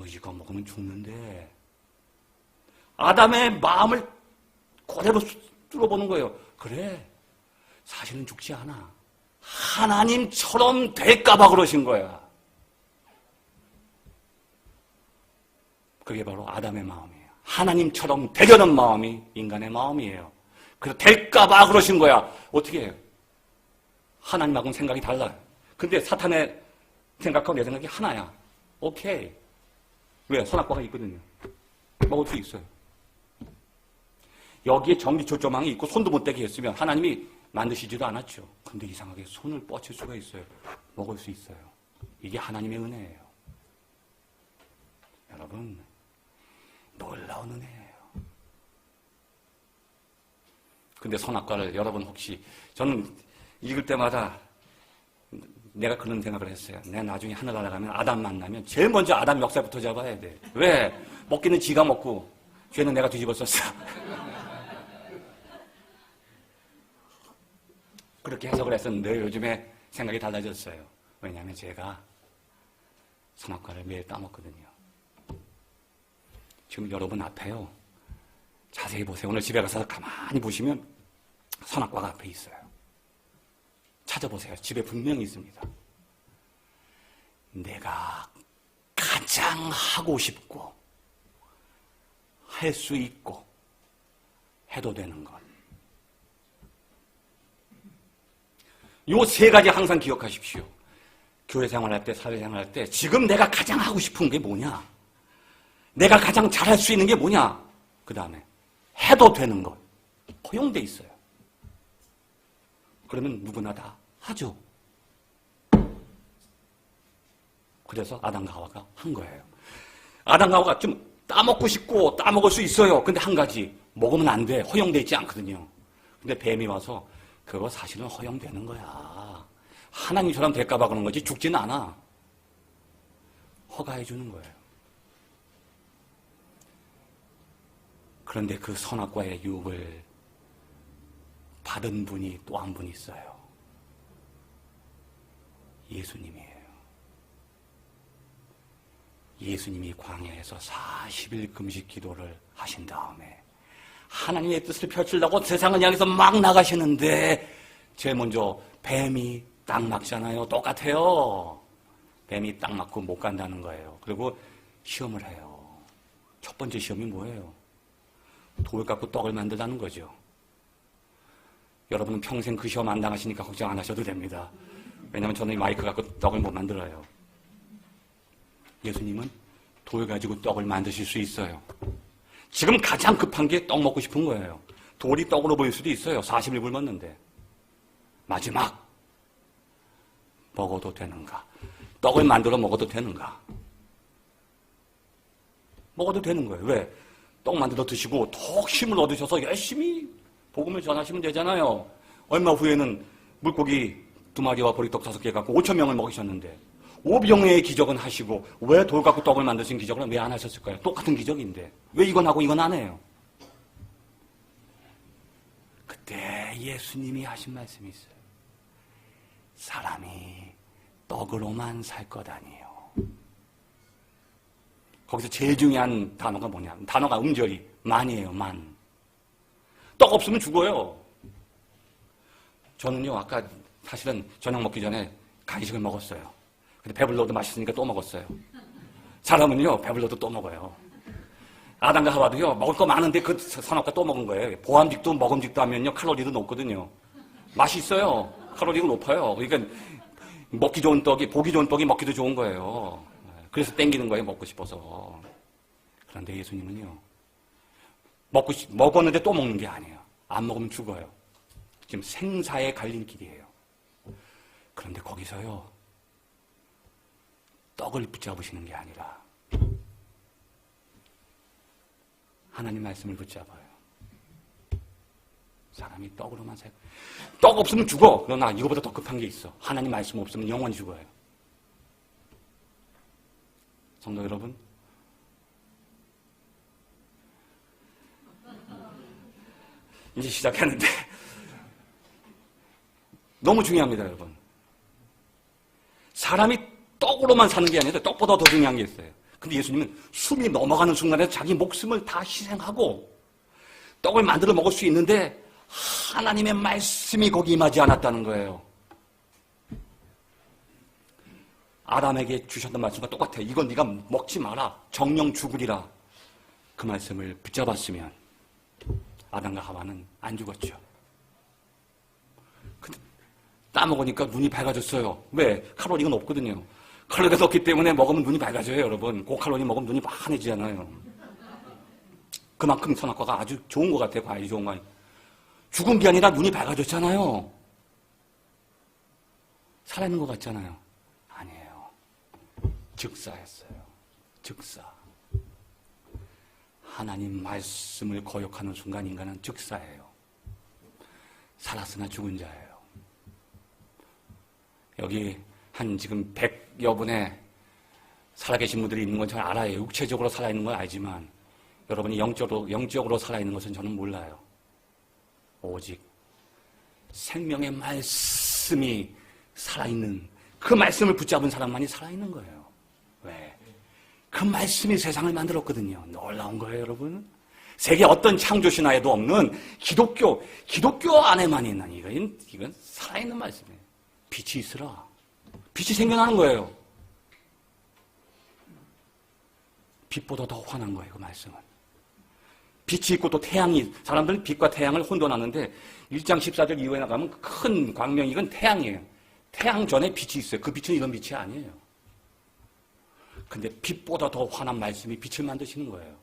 Speaker 1: 이거 먹으면 죽는데. 아담의 마음을 그대로 뚫어보는 거예요. 그래, 사실은 죽지 않아. 하나님처럼 될까봐 그러신 거야. 그게 바로 아담의 마음이에요. 하나님처럼 되려는 마음이 인간의 마음이에요. 그래서 될까봐 그러신 거야. 어떻게 해요? 하나님하고는 생각이 달라요. 근데 사탄의 생각하고 내 생각이 하나야. 오케이. 왜? 선악과가 있거든요. 먹을 수 있어요. 여기에 전기 조조망이 있고 손도 못 대게 했으면 하나님이 만드시지도 않았죠. 근데 이상하게 손을 뻗칠 수가 있어요. 먹을 수 있어요. 이게 하나님의 은혜예요. 여러분, 놀라운 은혜예요. 근데 선악과를 여러분 혹시, 저는 읽을 때마다 내가 그런 생각을 했어요. 내가 나중에 하늘 날아가면 아담 만나면 제일 먼저 아담 역사부터 잡아야 돼. 왜? 먹기는 지가 먹고 죄는 내가 뒤집어 썼어. 그렇게 해석을 했었는데 요즘에 생각이 달라졌어요. 왜냐하면 제가 선악과를 매일 따먹거든요. 지금 여러분 앞에요. 자세히 보세요. 오늘 집에 가서 가만히 보시면 선악과가 앞에 있어요. 찾아보세요. 집에 분명히 있습니다. 내가 가장 하고 싶고 할 수 있고 해도 되는 것. 요 세 가지 항상 기억하십시오. 교회 생활할 때, 사회 생활할 때 지금 내가 가장 하고 싶은 게 뭐냐? 내가 가장 잘할 수 있는 게 뭐냐? 그 다음에 해도 되는 것. 허용돼 있어요. 그러면 누구나 다 하죠. 그래서 아담과 하와가 한 거예요. 아담과 하와가 좀 따먹고 싶고 따먹을 수 있어요. 근데 한 가지 먹으면 안 돼. 허용돼 있지 않거든요. 근데 뱀이 와서 그거 사실은 허용되는 거야. 하나님처럼 될까 봐 그런 거지 죽지는 않아. 허가해 주는 거예요. 그런데 그 선악과의 유혹을 받은 분이 또 한 분 있어요. 예수님이에요. 예수님이 광야에서 40일 금식 기도를 하신 다음에 하나님의 뜻을 펼치려고 세상을 향해서 막 나가시는데 제일 먼저 뱀이 딱 막잖아요. 똑같아요. 뱀이 딱 맞고 못 간다는 거예요. 그리고 시험을 해요. 첫 번째 시험이 뭐예요? 돌 갖고 떡을 만들다는 거죠. 여러분은 평생 그 시험 안 당하시니까 걱정 안 하셔도 됩니다. 왜냐하면 저는 이 마이크 갖고 떡을 못 만들어요. 예수님은 돌 가지고 떡을 만드실 수 있어요. 지금 가장 급한 게 떡 먹고 싶은 거예요. 돌이 떡으로 보일 수도 있어요. 40일 굶었는데. 마지막 먹어도 되는가? 떡을 만들어 먹어도 되는가? 먹어도 되는 거예요. 왜? 떡 만들어 드시고 더 힘을 얻으셔서 열심히 복음을 전하시면 되잖아요. 얼마 후에는 물고기 2마리와 보리떡 5개 갖고 5,000명을 먹이셨는데 오병의 기적은 하시고 왜 돌 갖고 떡을 만드신 기적은 왜 안 하셨을까요? 똑같은 기적인데 왜 이건 하고 이건 안 해요? 그때 예수님이 하신 말씀이 있어요. 사람이 떡으로만 살 것 아니에요. 거기서 제일 중요한 단어가 뭐냐? 단어가 음절이 만이에요. 만. 떡 없으면 죽어요. 저는요 아까 사실은 저녁 먹기 전에 간식을 먹었어요. 근데 배불러도 맛있으니까 또 먹었어요. 사람은요 배불러도 또 먹어요. 아담과 하와도요 먹을 거 많은데 그 선악과 또 먹은 거예요. 보암직도 먹음직도 하면요 칼로리도 높거든요. 맛이 있어요. 칼로리가 높아요. 그러니까 먹기 좋은 떡이 보기 좋은 떡이 먹기도 좋은 거예요. 그래서 땡기는 거예요. 먹고 싶어서. 그런데 예수님은요 먹었는데 또 먹는 게 아니에요. 안 먹으면 죽어요. 지금 생사의 갈림길이에요. 그런데 거기서요 떡을 붙잡으시는 게 아니라 하나님 말씀을 붙잡아요. 사람이 떡으로만 살고 떡 없으면 죽어. 그러나 이거보다 더 급한 게 있어. 하나님 말씀 없으면 영원히 죽어요. 성도 여러분, 이제 시작하는데 너무 중요합니다, 여러분. 사람이 떡으로만 사는 게 아니라 떡보다 더 중요한 게 있어요. 근데 예수님은 숨이 넘어가는 순간에 자기 목숨을 다 희생하고 떡을 만들어 먹을 수 있는데 하나님의 말씀이 거기 임하지 않았다는 거예요. 아담에게 주셨던 말씀과 똑같아요. 이건 네가 먹지 마라. 정령 죽으리라. 그 말씀을 붙잡았으면 아담과 하와는 안 죽었죠. 근데 따먹으니까 눈이 밝아졌어요. 왜? 칼로리가 높거든요. 칼로리가 높기 때문에 먹으면 눈이 밝아져요, 여러분. 고칼로리 먹으면 눈이 환해지잖아요. 그만큼 선악과가 아주 좋은 것 같아요. 과일이 좋은 거 아니에요. 죽은 게 아니라 눈이 밝아졌잖아요. 살아있는 것 같잖아요. 아니에요. 즉사했어요. 즉사. 하나님 말씀을 거역하는 순간 인간은 즉사예요. 살았으나 죽은 자예요. 여기 한 지금 100여 분의 살아계신 분들이 있는 건 저는 알아요. 육체적으로 살아있는 건 알지만 여러분이 영적으로 살아있는 것은 저는 몰라요. 오직 생명의 말씀이 살아있는 그 말씀을 붙잡은 사람만이 살아있는 거예요. 왜? 그 말씀이 세상을 만들었거든요. 놀라운 거예요, 여러분. 세계 어떤 창조 신화에도 없는 기독교 안에만 있는 이건 살아있는 말씀이에요. 빛이 있으라. 빛이 생겨나는 거예요. 빛보다 더 환한 거예요, 그 말씀은. 빛이 있고 또 태양이, 사람들은 빛과 태양을 혼돈하는데 1장 14절 이후에 나가면 큰 광명이 이건 태양이에요. 태양 전에 빛이 있어요. 그 빛은 이런 빛이 아니에요. 근데 빛보다 더 환한 말씀이 빛을 만드시는 거예요.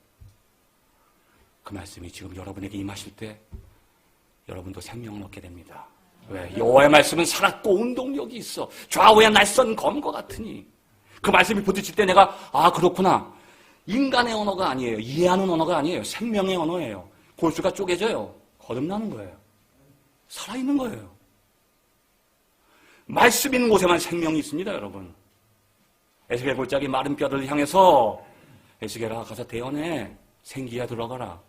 Speaker 1: 그 말씀이 지금 여러분에게 임하실 때 여러분도 생명을 얻게 됩니다. 왜? 여호와의 말씀은 살았고 운동력이 있어. 좌우에 날선 검과 같으니. 그 말씀이 부딪힐 때 내가 그렇구나. 인간의 언어가 아니에요. 이해하는 언어가 아니에요. 생명의 언어예요. 골수가 쪼개져요. 거듭나는 거예요. 살아있는 거예요. 말씀 있는 곳에만 생명이 있습니다, 여러분. 에스겔 골짜기 마른 뼈를 향해서 에스겔아 가서 대언해. 생기가 들어가라.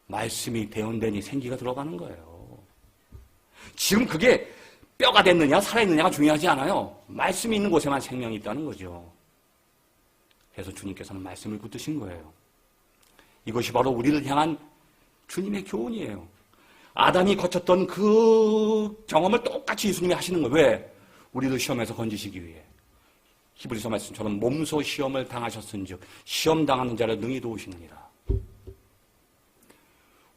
Speaker 1: 말씀이 대언되니 생기가 들어가는 거예요. 지금 그게 뼈가 됐느냐 살아있느냐가 중요하지 않아요. 말씀이 있는 곳에만 생명이 있다는 거죠. 그래서 주님께서는 말씀을 붙드신 거예요. 이것이 바로 우리를 향한 주님의 교훈이에요. 아담이 거쳤던 그 경험을 똑같이 예수님이 하시는 거예요. 왜? 우리를 시험에서 건지시기 위해. 히브리서 말씀처럼 몸소 시험을 당하셨은즉 시험 당하는 자를 능히 도우시느니라.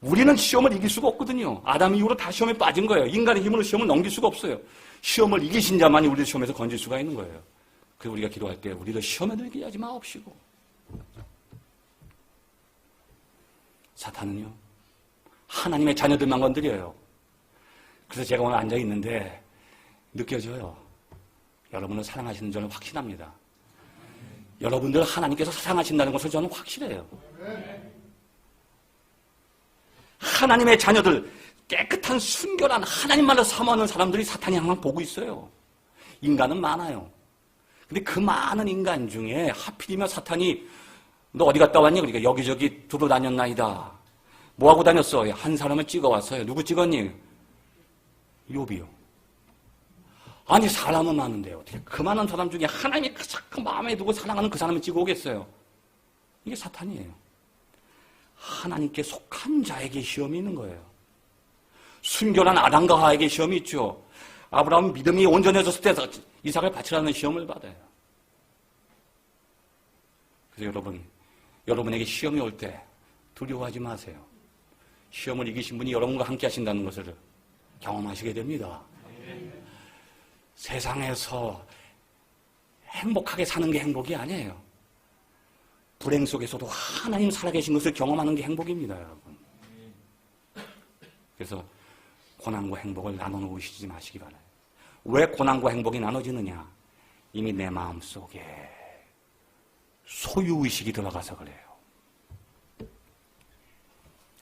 Speaker 1: 우리는 시험을 이길 수가 없거든요. 아담 이후로 다 시험에 빠진 거예요. 인간의 힘으로 시험을 넘길 수가 없어요. 시험을 이기신 자만이 우리를 시험에서 건질 수가 있는 거예요. 그래서 우리가 기도할 때 우리를 시험에 들게 하지 마옵시고. 사탄은요, 하나님의 자녀들만 건드려요. 그래서 제가 오늘 앉아 있는데 느껴져요. 여러분을 사랑하시는 저는 확신합니다. 여러분들 하나님께서 사랑하신다는 것을 저는 확실해요. 하나님의 자녀들, 깨끗한 순결한 하나님만을 사모하는 사람들이 사탄이 항상 보고 있어요. 인간은 많아요. 근데 그 많은 인간 중에 하필이면 사탄이 너 어디 갔다 왔니? 그러니까 여기저기 두루 다녔나이다. 뭐하고 다녔어? 한 사람을 찍어왔어요. 누구 찍었니? 욥이요. 아니 사람은 많은데 어떻게 그 많은 사람 중에 하나님이 가장 마음에 두고 사랑하는 그 사람을 찍어오겠어요? 이게 사탄이에요. 하나님께 속한 자에게 시험이 있는 거예요. 순결한 아담과 하와에게 시험이 있죠. 아브라함 믿음이 온전해졌을 때 이삭을 바치라는 시험을 받아요. 그래서 여러분에게 시험이 올 때 두려워하지 마세요. 시험을 이기신 분이 여러분과 함께 하신다는 것을 경험하시게 됩니다. 세상에서 행복하게 사는 게 행복이 아니에요. 불행 속에서도 하나님 살아계신 것을 경험하는 게 행복입니다, 여러분. 그래서 고난과 행복을 나눠놓으시지 마시기 바라요. 왜 고난과 행복이 나눠지느냐? 이미 내 마음속에 소유의식이 들어가서 그래요.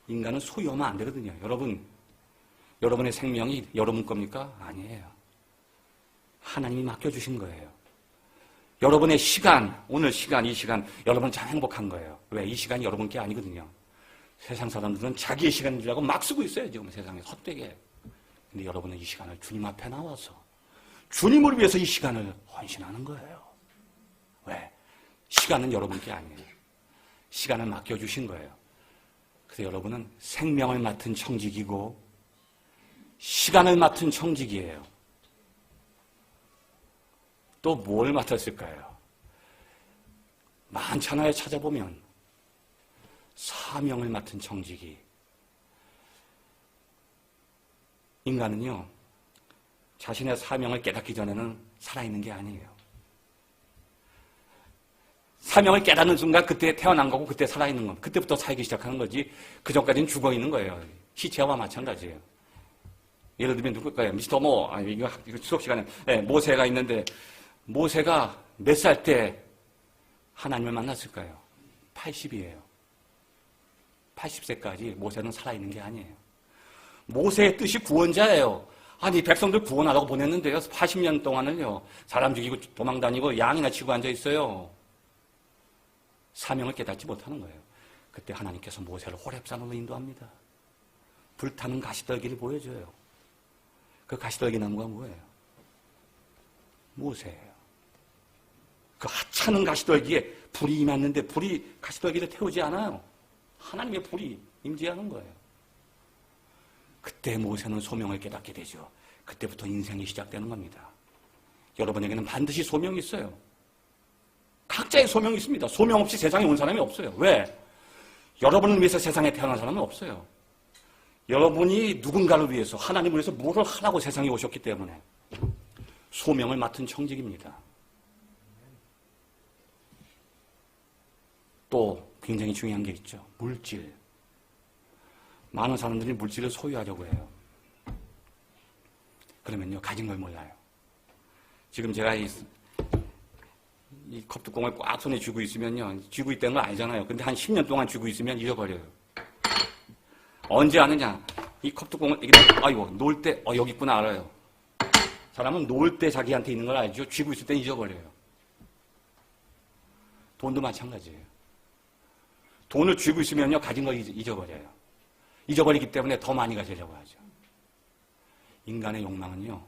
Speaker 1: 인간은 소유하면 안 되거든요. 여러분의 생명이 여러분 겁니까? 아니에요. 하나님이 맡겨주신 거예요. 여러분의 시간, 오늘 시간, 이 시간, 여러분은 참 행복한 거예요. 왜? 이 시간이 여러분 게 아니거든요. 세상 사람들은 자기의 시간인 줄 알고 막 쓰고 있어요, 지금 세상에 헛되게. 근데 여러분은 이 시간을 주님 앞에 나와서 주님을 위해서 이 시간을 헌신하는 거예요. 왜? 시간은 여러분 게 아니에요. 시간을 맡겨주신 거예요. 그래서 여러분은 생명을 맡은 청직이고 시간을 맡은 청직이에요. 또 뭘 맡았을까요? 많잖아요. 찾아보면 사명을 맡은 청직이. 인간은요, 자신의 사명을 깨닫기 전에는 살아있는 게 아니에요. 사명을 깨닫는 순간 그때 태어난 거고 그때 살아있는 겁니다. 그때부터 살기 시작하는 거지 그 전까지는 죽어있는 거예요. 시체와 마찬가지예요. 예를 들면 누굴까요? 미스터 모, 이거 수업 시간에 모세가 있는데 모세가 몇 살 때 하나님을 만났을까요? 80이에요. 80세까지 모세는 살아있는 게 아니에요. 모세의 뜻이 구원자예요. 아니 백성들 구원하라고 보냈는데요. 80년 동안을요. 사람 죽이고 도망다니고 양이나 치고 앉아있어요. 사명을 깨닫지 못하는 거예요. 그때 하나님께서 모세를 호렙산으로 인도합니다. 불타는 가시떨기를 보여줘요. 그 가시떨기 나무가 뭐예요? 모세예요. 그 하찮은 가시떨기에 불이 임했는데 불이 가시떨기를 태우지 않아요. 하나님의 불이 임재하는 거예요. 그때 모세는 소명을 깨닫게 되죠. 그때부터 인생이 시작되는 겁니다. 여러분에게는 반드시 소명이 있어요. 각자의 소명이 있습니다. 소명 없이 세상에 온 사람이 없어요. 왜? 여러분을 위해서 세상에 태어난 사람은 없어요. 여러분이 누군가를 위해서 하나님을 위해서 무엇을 하라고 세상에 오셨기 때문에 소명을 맡은 청직입니다. 또 굉장히 중요한 게 있죠. 물질. 많은 사람들이 물질을 소유하려고 해요. 그러면요, 가진 걸 몰라요. 지금 제가 이 컵뚜껑을 꽉 손에 쥐고 있으면요, 쥐고 있다는 걸 알잖아요. 근데 한 10년 동안 쥐고 있으면 잃어버려요. 언제 아느냐? 이 컵뚜껑을, 아이고, 놓을 때, 여기 있구나 알아요. 사람은 놓을 때 자기한테 있는 걸 알죠. 쥐고 있을 때 잊어버려요. 돈도 마찬가지예요. 돈을 쥐고 있으면요, 가진 걸 잊어버려요. 잊어버리기 때문에 더 많이 가지려고 하죠. 인간의 욕망은요,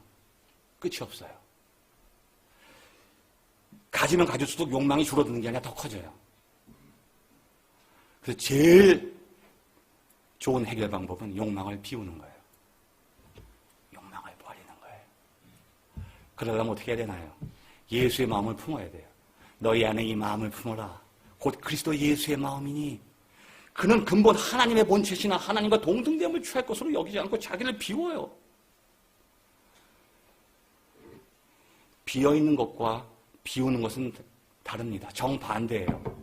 Speaker 1: 끝이 없어요. 가지면 가질수록 욕망이 줄어드는 게 아니라 더 커져요. 그래서 제일 좋은 해결 방법은 욕망을 비우는 거예요. 욕망을 버리는 거예요. 그러려면 어떻게 해야 되나요? 예수의 마음을 품어야 돼요. 너희 안에 이 마음을 품어라. 곧 그리스도 예수의 마음이니 그는 근본 하나님의 본체시나 하나님과 동등됨을 취할 것으로 여기지 않고 자기를 비워요. 비어있는 것과 비우는 것은 다릅니다. 정반대예요.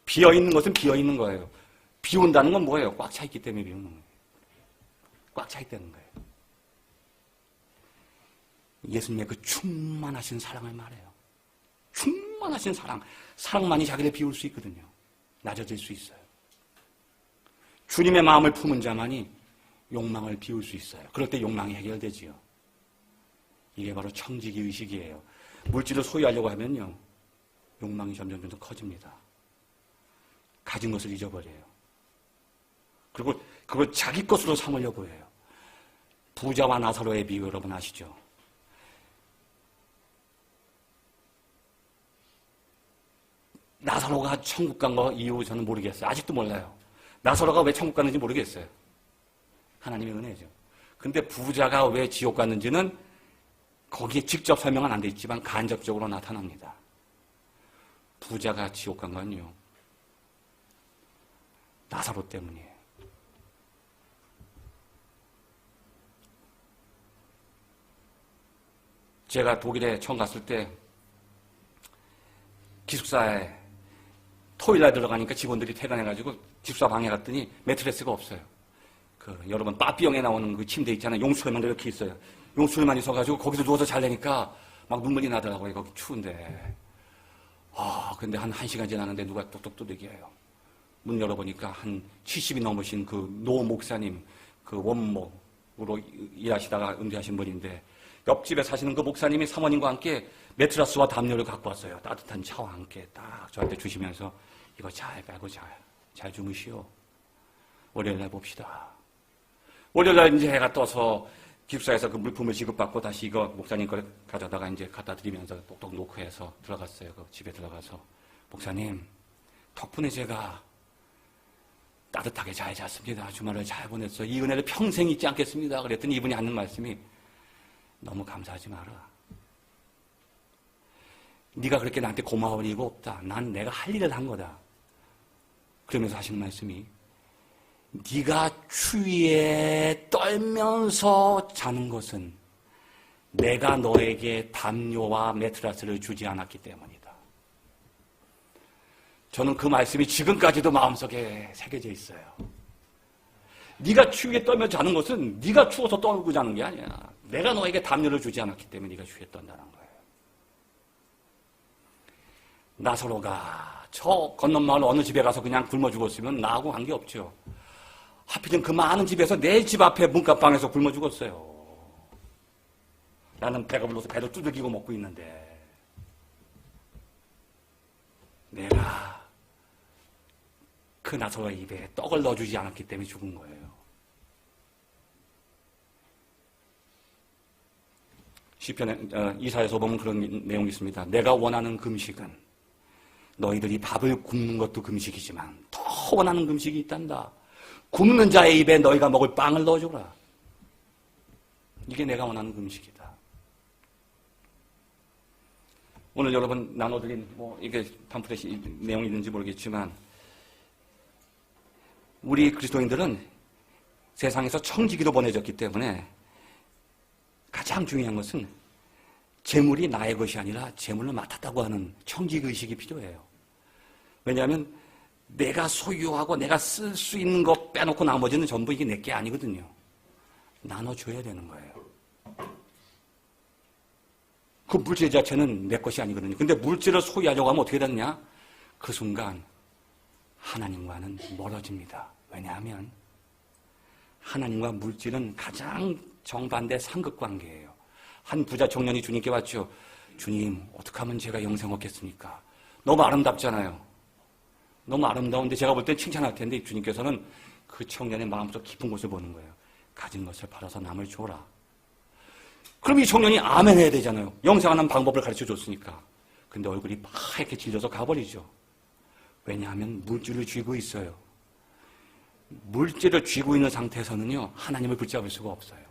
Speaker 1: 비어있는 것은 비어있는 거예요. 비운다는 건 뭐예요? 꽉 차 있기 때문에 비우는 거예요. 꽉 차 있다는 거예요. 예수님의 그 충만하신 사랑을 말해요. 충만하신 사랑. 사랑만이 자기를 비울 수 있거든요. 낮아질 수 있어요. 주님의 마음을 품은 자만이 욕망을 비울 수 있어요. 그럴 때 욕망이 해결되지요. 이게 바로 청지기 의식이에요. 물질을 소유하려고 하면요, 욕망이 점점 커집니다. 가진 것을 잊어버려요. 그리고 그걸 자기 것으로 삼으려고 해요. 부자와 나사로의 비유 여러분 아시죠? 나사로가 천국 간 거 이유 저는 모르겠어요. 아직도 몰라요. 나사로가 왜 천국 갔는지 모르겠어요. 하나님의 은혜죠. 근데 부자가 왜 지옥 갔는지는 거기에 직접 설명은 안 돼 있지만 간접적으로 나타납니다. 부자가 지옥 간 건요, 나사로 때문이에요. 제가 독일에 처음 갔을 때 기숙사에 토요일날 들어가니까 직원들이 퇴근해가지고 기숙사 방에 갔더니 매트레스가 없어요. 여러분 빠삐용에 나오는 그 침대 있잖아요. 용수에만 이렇게 있어요. 용수에만 있어가지고 거기서 누워서 자려니까 막 눈물이 나더라고요. 거기 추운데. 근데 한 1시간 지났는데 누가 똑똑 두들겨요. 문 열어보니까 한 70이 넘으신 그 노 목사님, 그 원목으로 일하시다가 은퇴하신 분인데, 옆집에 사시는 그 목사님이 사모님과 함께 매트라스와 담요를 갖고 왔어요. 따뜻한 차와 함께 딱 저한테 주시면서 이거 잘 빼고 잘 주무시오. 월요일날 봅시다. 월요일날 이제 해가 떠서 기숙사에서 그 물품을 지급받고 다시 이거 목사님 걸 가져다가 이제 갖다 드리면서 똑똑 놓고 해서 들어갔어요. 그 집에 들어가서 목사님 덕분에 제가 따뜻하게 잘 잤습니다. 주말을 잘 보냈어요. 이 은혜를 평생 잊지 않겠습니다. 그랬더니 이분이 하는 말씀이 너무 감사하지 마라. 네가 그렇게 나한테 고마울 이유가 없다. 난 내가 할 일을 한 거다. 그러면서 하시는 말씀이 네가 추위에 떨면서 자는 것은 내가 너에게 담요와 매트라스를 주지 않았기 때문이다. 저는 그 말씀이 지금까지도 마음속에 새겨져 있어요. 네가 추위에 떨며 자는 것은 네가 추워서 떨고 자는 게 아니야. 내가 너에게 담요를 주지 않았기 때문에 네가 추위에 떤다는 거예요. 나사로가 저 건너마을 어느 집에 가서 그냥 굶어 죽었으면 나하고 관계없죠. 하필이면 그 많은 집에서 내 집 앞에 문간방에서 굶어 죽었어요. 나는 배가 불러서 배를 두들기고 먹고 있는데 내가 그 나사로의 입에 떡을 넣어주지 않았기 때문에 죽은 거예요. 시편에 이사야서 보면 그런 내용이 있습니다. 내가 원하는 금식은 너희들이 밥을 굽는 것도 금식이지만 더 원하는 금식이 있단다. 굶는 자의 입에 너희가 먹을 빵을 넣어줘라. 이게 내가 원하는 금식이다. 오늘 여러분 나눠드린 이게 팜플렛이 내용이 있는지 모르겠지만 우리 그리스도인들은 세상에서 청지기로 보내졌기 때문에 가장 중요한 것은 재물이 나의 것이 아니라 재물을 맡았다고 하는 청지의식이 필요해요. 왜냐하면 내가 소유하고 내가 쓸 수 있는 것 빼놓고 나머지는 전부 이게 내게 아니거든요. 나눠줘야 되는 거예요. 그 물질 자체는 내 것이 아니거든요. 근데 물질을 소유하려고 하면 어떻게 되느냐? 그 순간 하나님과는 멀어집니다. 왜냐하면 하나님과 물질은 가장 정반대 상극관계예요. 한 부자 청년이 주님께 왔죠. 주님, 어떻게 하면 제가 영생 얻겠습니까? 너무 아름답잖아요. 너무 아름다운데 제가 볼 땐 칭찬할 텐데 주님께서는 그 청년의 마음속 깊은 곳을 보는 거예요. 가진 것을 팔아서 남을 줘라. 그럼 이 청년이 아멘 해야 되잖아요. 영생하는 방법을 가르쳐 줬으니까. 근데 얼굴이 하얗게 질려서 가버리죠. 왜냐하면 물질을 쥐고 있어요. 물질을 쥐고 있는 상태에서는요, 하나님을 붙잡을 수가 없어요.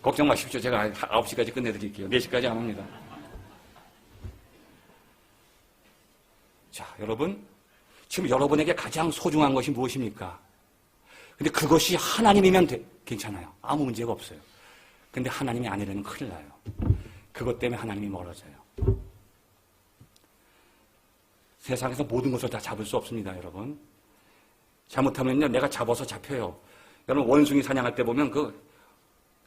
Speaker 1: 걱정 마십시오. 제가 9시까지 끝내드릴게요. 4시까지 안 합니다. 자, 여러분. 지금 여러분에게 가장 소중한 것이 무엇입니까? 근데 그것이 하나님이면 괜찮아요. 아무 문제가 없어요. 근데 하나님이 아니라면 큰일 나요. 그것 때문에 하나님이 멀어져요. 세상에서 모든 것을 다 잡을 수 없습니다, 여러분. 잘못하면요, 내가 잡아서 잡혀요. 여러분, 원숭이 사냥할 때 보면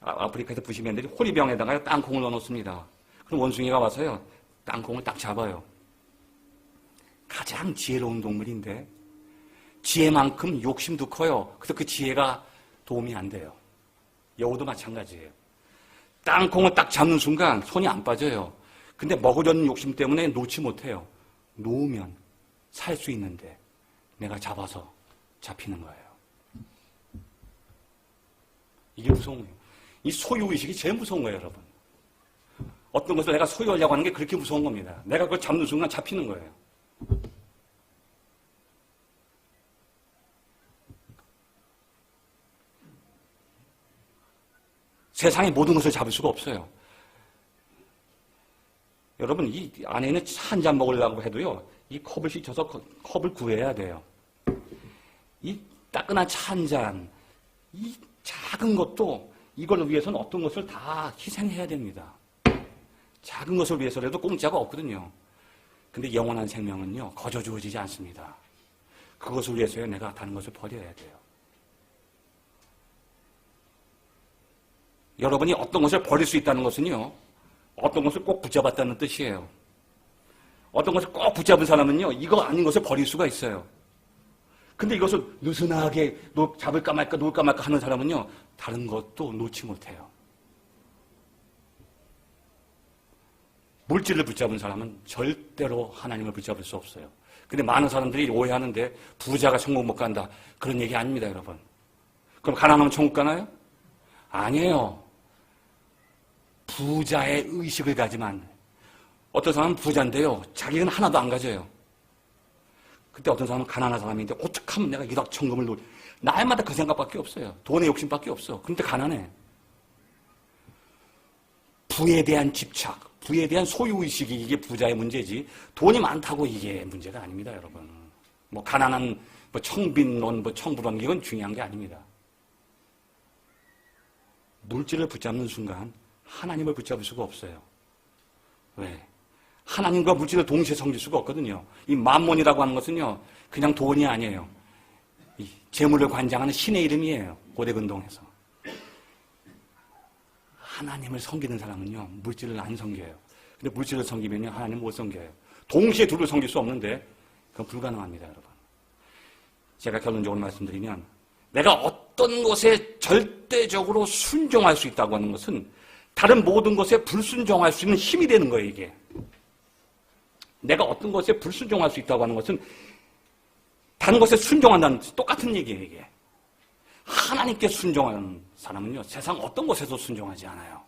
Speaker 1: 아프리카에서 부시맨들이 호리병에다가 땅콩을 넣어놓습니다. 그럼 원숭이가 와서요, 땅콩을 딱 잡아요. 가장 지혜로운 동물인데, 지혜만큼 욕심도 커요. 그래서 그 지혜가 도움이 안 돼요. 여우도 마찬가지예요. 땅콩을 딱 잡는 순간 손이 안 빠져요. 근데 먹으려는 욕심 때문에 놓지 못해요. 놓으면 살 수 있는데 내가 잡아서 잡히는 거예요. 이게 무서운 거예요. 이 소유의식이 제일 무서운 거예요, 여러분. 어떤 것을 내가 소유하려고 하는 게 그렇게 무서운 겁니다. 내가 그걸 잡는 순간 잡히는 거예요. 세상의 모든 것을 잡을 수가 없어요. 여러분, 이 안에 있는 차 한 잔 먹으려고 해도요, 이 컵을 씻어서 컵을 구해야 돼요. 이 따끈한 차 한 잔, 이 작은 것도 이걸 위해서는 어떤 것을 다 희생해야 됩니다. 작은 것을 위해서라도 공짜가 없거든요. 근데 영원한 생명은요, 거저 주어지지 않습니다. 그것을 위해서야 내가 다른 것을 버려야 돼요. 여러분이 어떤 것을 버릴 수 있다는 것은요, 어떤 것을 꼭 붙잡았다는 뜻이에요. 어떤 것을 꼭 붙잡은 사람은요, 이거 아닌 것을 버릴 수가 있어요. 근데 이것을 느슨하게 잡을까 말까 놓을까 말까 하는 사람은요, 다른 것도 놓지 못해요. 물질을 붙잡은 사람은 절대로 하나님을 붙잡을 수 없어요. 근데 많은 사람들이 오해하는데 부자가 천국 못 간다. 그런 얘기 아닙니다, 여러분. 그럼 가난하면 천국 가나요? 아니에요. 부자의 의식을 가지만 어떤 사람은 부자인데요, 자기는 하나도 안 가져요. 그때 어떤 사람은 가난한 사람인데 어떻게 하면 내가 일확천금을 날마다 그 생각밖에 없어요. 돈의 욕심밖에 없어. 그런데 가난해. 부에 대한 집착, 부에 대한 소유의식이 이게 부자의 문제지, 돈이 많다고 이게 문제가 아닙니다, 여러분. 뭐 가난한 청빈론, 청부론, 이건 중요한 게 아닙니다. 물질을 붙잡는 순간 하나님을 붙잡을 수가 없어요. 왜? 하나님과 물질을 동시에 섬길 수가 없거든요. 이 만몬이라고 하는 것은요, 그냥 돈이 아니에요. 이 재물을 관장하는 신의 이름이에요. 고대 근동에서. 하나님을 섬기는 사람은요, 물질을 안 섬겨요. 근데 물질을 섬기면요, 하나님 못 섬겨요. 동시에 둘을 섬길 수 없는데 그건 불가능합니다, 여러분. 제가 결론적으로 말씀드리면, 내가 어떤 것에 절대적으로 순종할 수 있다고 하는 것은 다른 모든 것에 불순종할 수 있는 힘이 되는 거예요, 이게. 내가 어떤 것에 불순종할 수 있다고 하는 것은 다른 것에 순종한다는 똑같은 얘기예요, 이게. 하나님께 순종하는 사람은요, 세상 어떤 것에도 순종하지 않아요.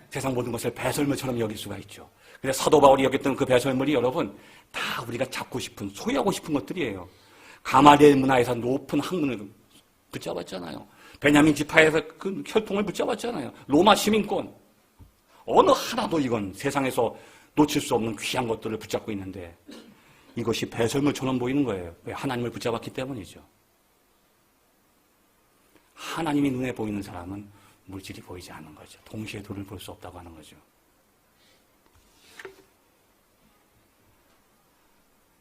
Speaker 1: 세상 모든 것을 배설물처럼 여길 수가 있죠. 근데 사도 바울이 여겼던 그 배설물이 여러분, 다 우리가 잡고 싶은, 소유하고 싶은 것들이에요. 가마리엘 문화에서 높은 학문을 붙잡았잖아요. 베냐민 지파에서 그 혈통을 붙잡았잖아요. 로마 시민권. 어느 하나도 이건 세상에서 놓칠 수 없는 귀한 것들을 붙잡고 있는데 이것이 배설물처럼 보이는 거예요. 왜? 하나님을 붙잡았기 때문이죠. 하나님이 눈에 보이는 사람은 물질이 보이지 않는 거죠. 동시에 둘을 볼 수 없다고 하는 거죠.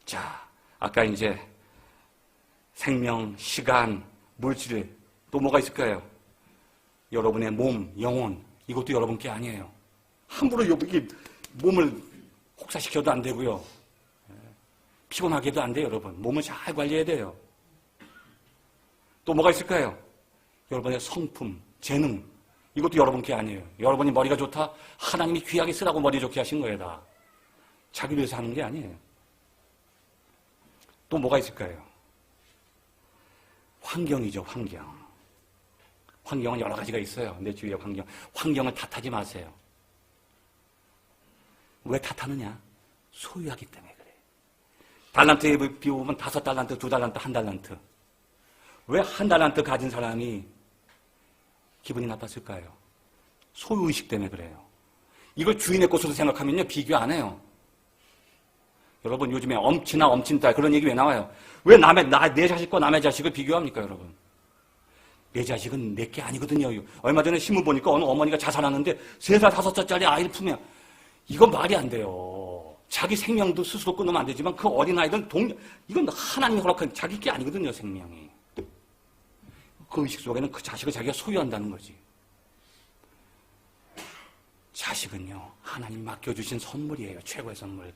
Speaker 1: 자, 아까 이제 생명, 시간, 물질, 또 뭐가 있을까요? 여러분의 몸, 영혼, 이것도 여러분 게 아니에요. 함부로 여기 몸을 혹사시켜도 안 되고요. 피곤하게도 안 돼요, 여러분. 몸을 잘 관리해야 돼요. 또 뭐가 있을까요? 여러분의 성품, 재능, 이것도 여러분 게 아니에요. 여러분이 머리가 좋다? 하나님이 귀하게 쓰라고 머리 좋게 하신 거예요, 다. 자기 위해서 하는 게 아니에요. 또 뭐가 있을까요? 환경이죠, 환경. 환경은 여러 가지가 있어요. 내 주위의 환경. 환경을 탓하지 마세요. 왜 탓하느냐? 소유하기 때문에 그래. 달란트에 비우면 5달란트, 2달란트, 1달란트. 왜 1달란트 가진 사람이 기분이 나빴을까요? 소유의식 때문에 그래요. 이걸 주인의 것으로 생각하면요, 비교 안 해요. 여러분, 요즘에 엄친아, 엄친딸, 그런 얘기 왜 나와요? 왜 내 자식과 남의 자식을 비교합니까, 여러분? 내 자식은 내 게 아니거든요. 얼마 전에 신문 보니까 어느 어머니가 자살하는데 3살, 5살짜리 아이를 품에, 이건 말이 안 돼요. 자기 생명도 스스로 끊으면 안 되지만 그 어린아이들은 이건 하나님이 허락한 자기 게 아니거든요, 생명이. 그 의식 속에는 그 자식을 자기가 소유한다는 거지. 자식은요, 하나님이 맡겨주신 선물이에요. 최고의 선물.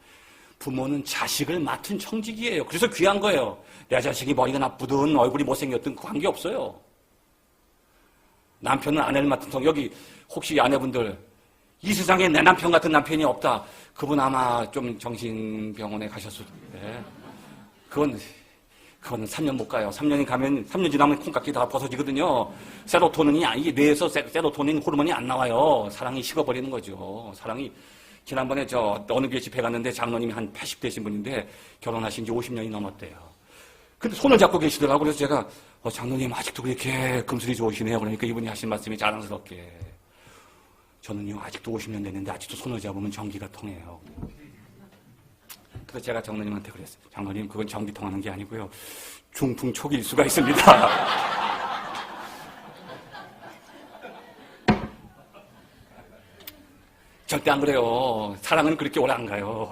Speaker 1: 부모는 자식을 맡은 청직이에요. 그래서 귀한 거예요. 내 자식이 머리가 나쁘든 얼굴이 못생겼든 그 관계없어요. 남편은 아내를 맡은 청, 여기 혹시 아내분들 이 세상에 내 남편 같은 남편이 없다. 그분 아마 좀 정신병원에 가셨을 텐데. 그건 3년 못 가요. 3년 지나면 콩깍지 다 벗어지거든요. 이게 뇌에서 세로토닌 호르몬이 안 나와요. 사랑이 식어버리는 거죠. 사랑이, 지난번에 어느 교회 집회 갔는데 장로님이 한 80대신 분인데 결혼하신 지 50년이 넘었대요. 근데 손을 잡고 계시더라고요. 그래서 제가, 장로님 아직도 그렇게 금슬이 좋으시네요. 그러니까 이분이 하신 말씀이 자랑스럽게. 저는요, 아직도 50년 됐는데 아직도 손을 잡으면 전기가 통해요. 그래서 제가 장로님한테 그랬어요. 장로님, 그건 전기 통하는 게 아니고요. 중풍 초기일 수가 있습니다. 절대 안 그래요. 사랑은 그렇게 오래 안 가요.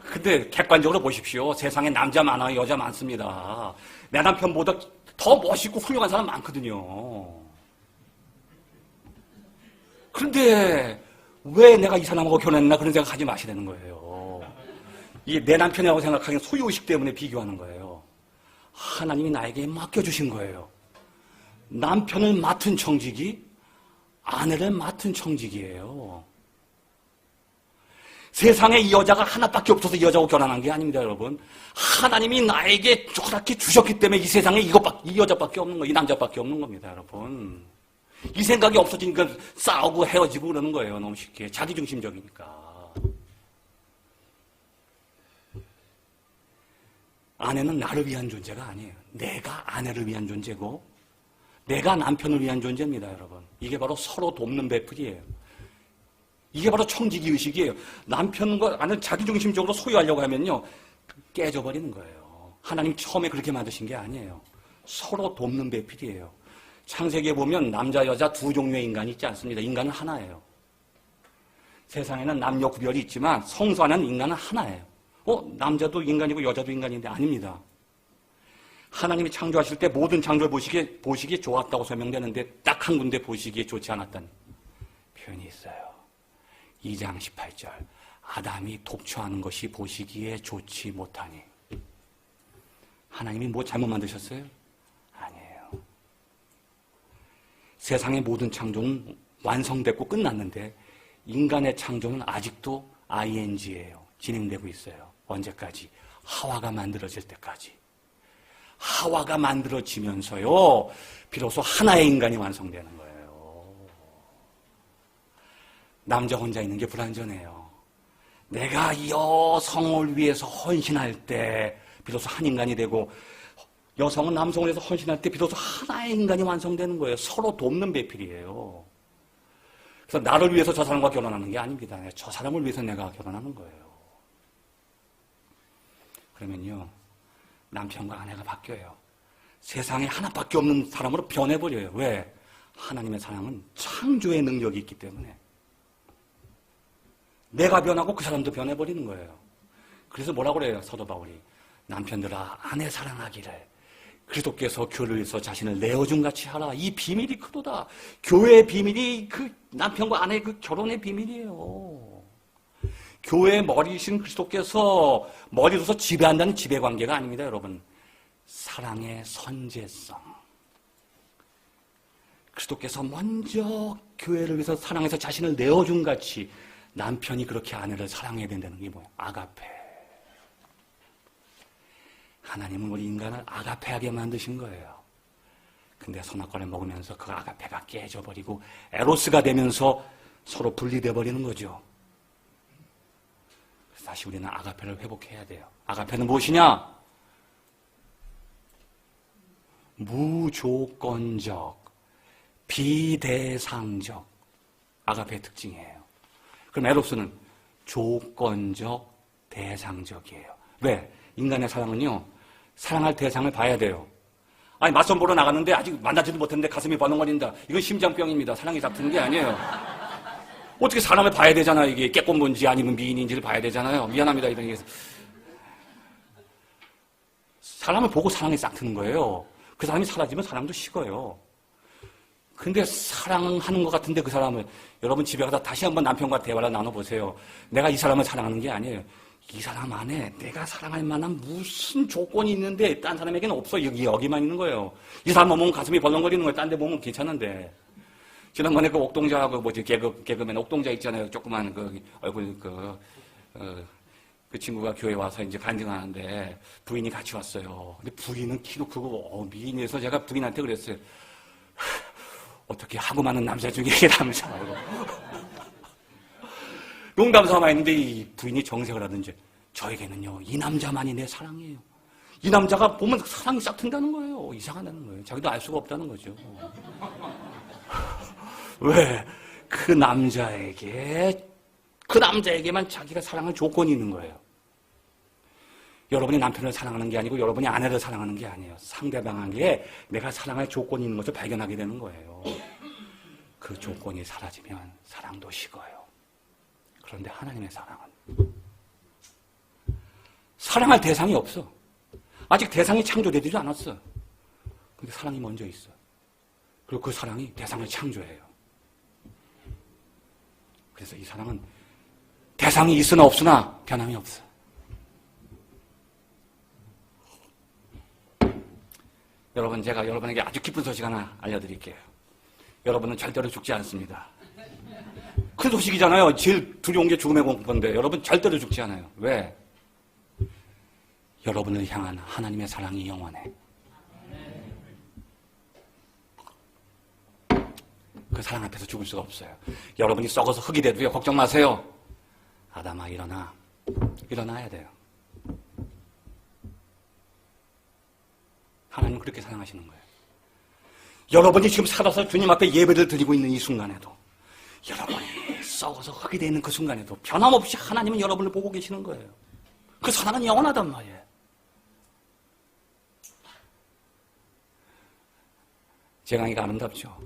Speaker 1: 근데 객관적으로 보십시오. 세상에 남자 많아요. 여자 많습니다. 내 남편보다 더 멋있고 훌륭한 사람 많거든요. 그런데 왜 내가 이 사람하고 결혼했나 그런 생각하지 마시라는 거예요. 이게 내 남편이라고 생각하기엔 소유의식 때문에 비교하는 거예요. 하나님이 나에게 맡겨주신 거예요. 남편을 맡은 청직이 아내를 맡은 청직이에요. 세상에 이 여자가 하나밖에 없어서 이 여자하고 결혼한 게 아닙니다, 여러분. 하나님이 나에게 저렇게 주셨기 때문에 이 세상에 이 여자밖에 없는 거예요. 이 남자밖에 없는 겁니다, 여러분. 이 생각이 없어지니까 싸우고 헤어지고 그러는 거예요, 너무 쉽게. 자기중심적이니까. 아내는 나를 위한 존재가 아니에요. 내가 아내를 위한 존재고 내가 남편을 위한 존재입니다, 여러분. 이게 바로 서로 돕는 배풀이에요. 이게 바로 청지기 의식이에요. 남편과 아내를 자기중심적으로 소유하려고 하면요, 깨져버리는 거예요. 하나님 처음에 그렇게 만드신 게 아니에요. 서로 돕는 배필이에요. 창세기에 보면 남자, 여자 두 종류의 인간이 있지 않습니다. 인간은 하나예요. 세상에는 남녀 구별이 있지만 성소 안에는 인간은 하나예요. 남자도 인간이고 여자도 인간인데 아닙니다. 하나님이 창조하실 때 모든 창조를 보시기에 좋았다고 설명되는데 딱 한 군데 보시기에 좋지 않았다는 표현이 있어요. 2장 18절. 아담이 독초하는 것이 보시기에 좋지 못하니. 하나님이 뭐 잘못 만드셨어요? 아니에요. 세상의 모든 창조는 완성됐고 끝났는데 인간의 창조는 아직도 ing예요. 진행되고 있어요. 언제까지? 하와가 만들어질 때까지. 하와가 만들어지면서요, 비로소 하나의 인간이 완성되는 거예요. 남자 혼자 있는 게 불완전해요. 내가 여성을 위해서 헌신할 때 비로소 한 인간이 되고, 여성은 남성을 위해서 헌신할 때 비로소 하나의 인간이 완성되는 거예요. 서로 돕는 배필이에요. 그래서 나를 위해서 저 사람과 결혼하는 게 아닙니다. 저 사람을 위해서 내가 결혼하는 거예요. 그러면요, 남편과 아내가 바뀌어요. 세상에 하나밖에 없는 사람으로 변해버려요. 왜? 하나님의 사랑은 창조의 능력이 있기 때문에. 내가 변하고 그 사람도 변해버리는 거예요. 그래서 뭐라고 그래요? 사도 바울이. 남편들아 아내 사랑하기를 그리스도께서 교회를 위해서 자신을 내어준 같이 하라. 이 비밀이 크도다. 교회의 비밀이 그 남편과 아내의 그 결혼의 비밀이에요. 교회의 머리이신 그리스도께서 머리로서 지배한다는 지배관계가 아닙니다, 여러분. 사랑의 선제성. 그리스도께서 먼저 교회를 위해서 사랑해서 자신을 내어준 같이 남편이 그렇게 아내를 사랑해야 된다는 게 뭐예요? 아가페. 하나님은 우리 인간을 아가페하게 만드신 거예요. 근데 선악과를 먹으면서 그 아가페가 깨져버리고 에로스가 되면서 서로 분리돼 버리는 거죠. 그래서 다시 우리는 아가페를 회복해야 돼요. 아가페는 무엇이냐? 무조건적, 비대상적. 아가페의 특징이에요. 그럼 에로스는 조건적, 대상적이에요. 왜? 인간의 사랑은요, 사랑할 대상을 봐야 돼요. 아니, 맞선 보러 나갔는데 아직 만나지도 못했는데 가슴이 버렁거린다. 이건 심장병입니다. 사랑이 잡히는 게 아니에요. 어떻게 사람을 봐야 되잖아요. 이게 깨꼼본지 아니면 미인인지를 봐야 되잖아요. 미안합니다. 이런 게. 사람을 보고 사랑이 싹 트는 거예요. 그 사람이 사라지면 사랑도 식어요. 근데 사랑하는 것 같은데 그 사람을, 여러분 집에 가서 다시 한번 남편과 대화를 나눠보세요. 내가 이 사람을 사랑하는 게 아니에요. 이 사람 안에 내가 사랑할 만한 무슨 조건이 있는데 딴 사람에게는 없어. 여기만 있는 거예요. 이 사람 보면 가슴이 벌렁거리는 거예요. 딴 데 보면 괜찮은데. 지난번에 그 옥동자하고 개그맨 옥동자 있잖아요. 조그만 그 얼굴 그 친구가 교회 와서 이제 간증하는데 부인이 같이 왔어요. 근데 부인은 키도 크고 미인이어서 제가 부인한테 그랬어요. 어떻게 하고 많은 남자 중에 남자 말고. 농담 삼아 했는데 이 부인이 정색을 하든지 저에게는요 이 남자만이 내 사랑이에요. 이 남자가 보면 사랑이 싹 튼다는 거예요. 이상하다는 거예요. 자기도 알 수가 없다는 거죠. 왜? 그 남자에게만 자기가 사랑할 조건이 있는 거예요. 여러분이 남편을 사랑하는 게 아니고 여러분이 아내를 사랑하는 게 아니에요. 상대방에게 내가 사랑할 조건이 있는 것을 발견하게 되는 거예요. 그 조건이 사라지면 사랑도 식어요. 그런데 하나님의 사랑은 사랑할 대상이 없어. 아직 대상이 창조되지도 않았어. 근데 사랑이 먼저 있어. 그리고 그 사랑이 대상을 창조해요. 그래서 이 사랑은 대상이 있으나 없으나 변함이 없어. 여러분, 제가 여러분에게 아주 기쁜 소식 하나 알려드릴게요. 여러분은 절대로 죽지 않습니다. 큰 소식이잖아요. 제일 두려운 게 죽음의 공포인데 여러분 절대로 죽지 않아요. 왜? 여러분을 향한 하나님의 사랑이 영원해. 그 사랑 앞에서 죽을 수가 없어요. 여러분이 썩어서 흙이 돼도요. 걱정 마세요. 아담아 일어나. 일어나야 돼요. 하나님은 그렇게 사랑하시는 거예요. 여러분이 지금 살아서 주님 앞에 예배를 드리고 있는 이 순간에도 여러분이 썩어서 흙이 되어 있는 그 순간에도 변함없이 하나님은 여러분을 보고 계시는 거예요. 그 사랑은 영원하단 말이에요. 제 강의가 아름답죠.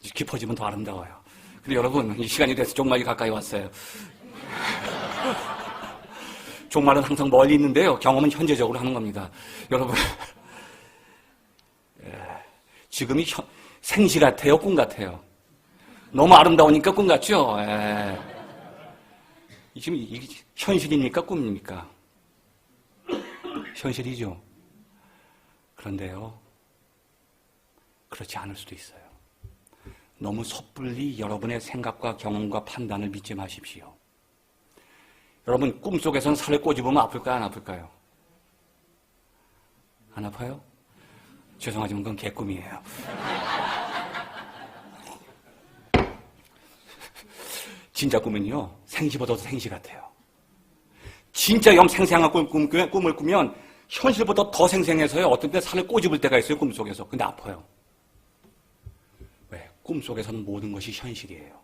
Speaker 1: 깊어지면 더 아름다워요. 근데 여러분 이 시간이 돼서 종말이 가까이 왔어요. 종말은 항상 멀리 있는데요. 경험은 현재적으로 하는 겁니다. 여러분 지금이 생시 같아요? 꿈 같아요? 너무 아름다우니까 꿈 같죠? 지금 이게 현실입니까? 꿈입니까? 현실이죠. 그런데요, 그렇지 않을 수도 있어요. 너무 섣불리 여러분의 생각과 경험과 판단을 믿지 마십시오. 여러분, 꿈속에서는 살을 꼬집으면 아플까요? 안 아플까요? 안 아파요? 죄송하지만 그건 개꿈이에요. 진짜 꿈은요, 생시보다도 생시 같아요. 진짜 영 생생한 꿈을 꾸면 현실보다 더 생생해서요, 어떤 때 살을 꼬집을 때가 있어요, 꿈속에서. 근데 아파요. 왜? 꿈속에서는 모든 것이 현실이에요.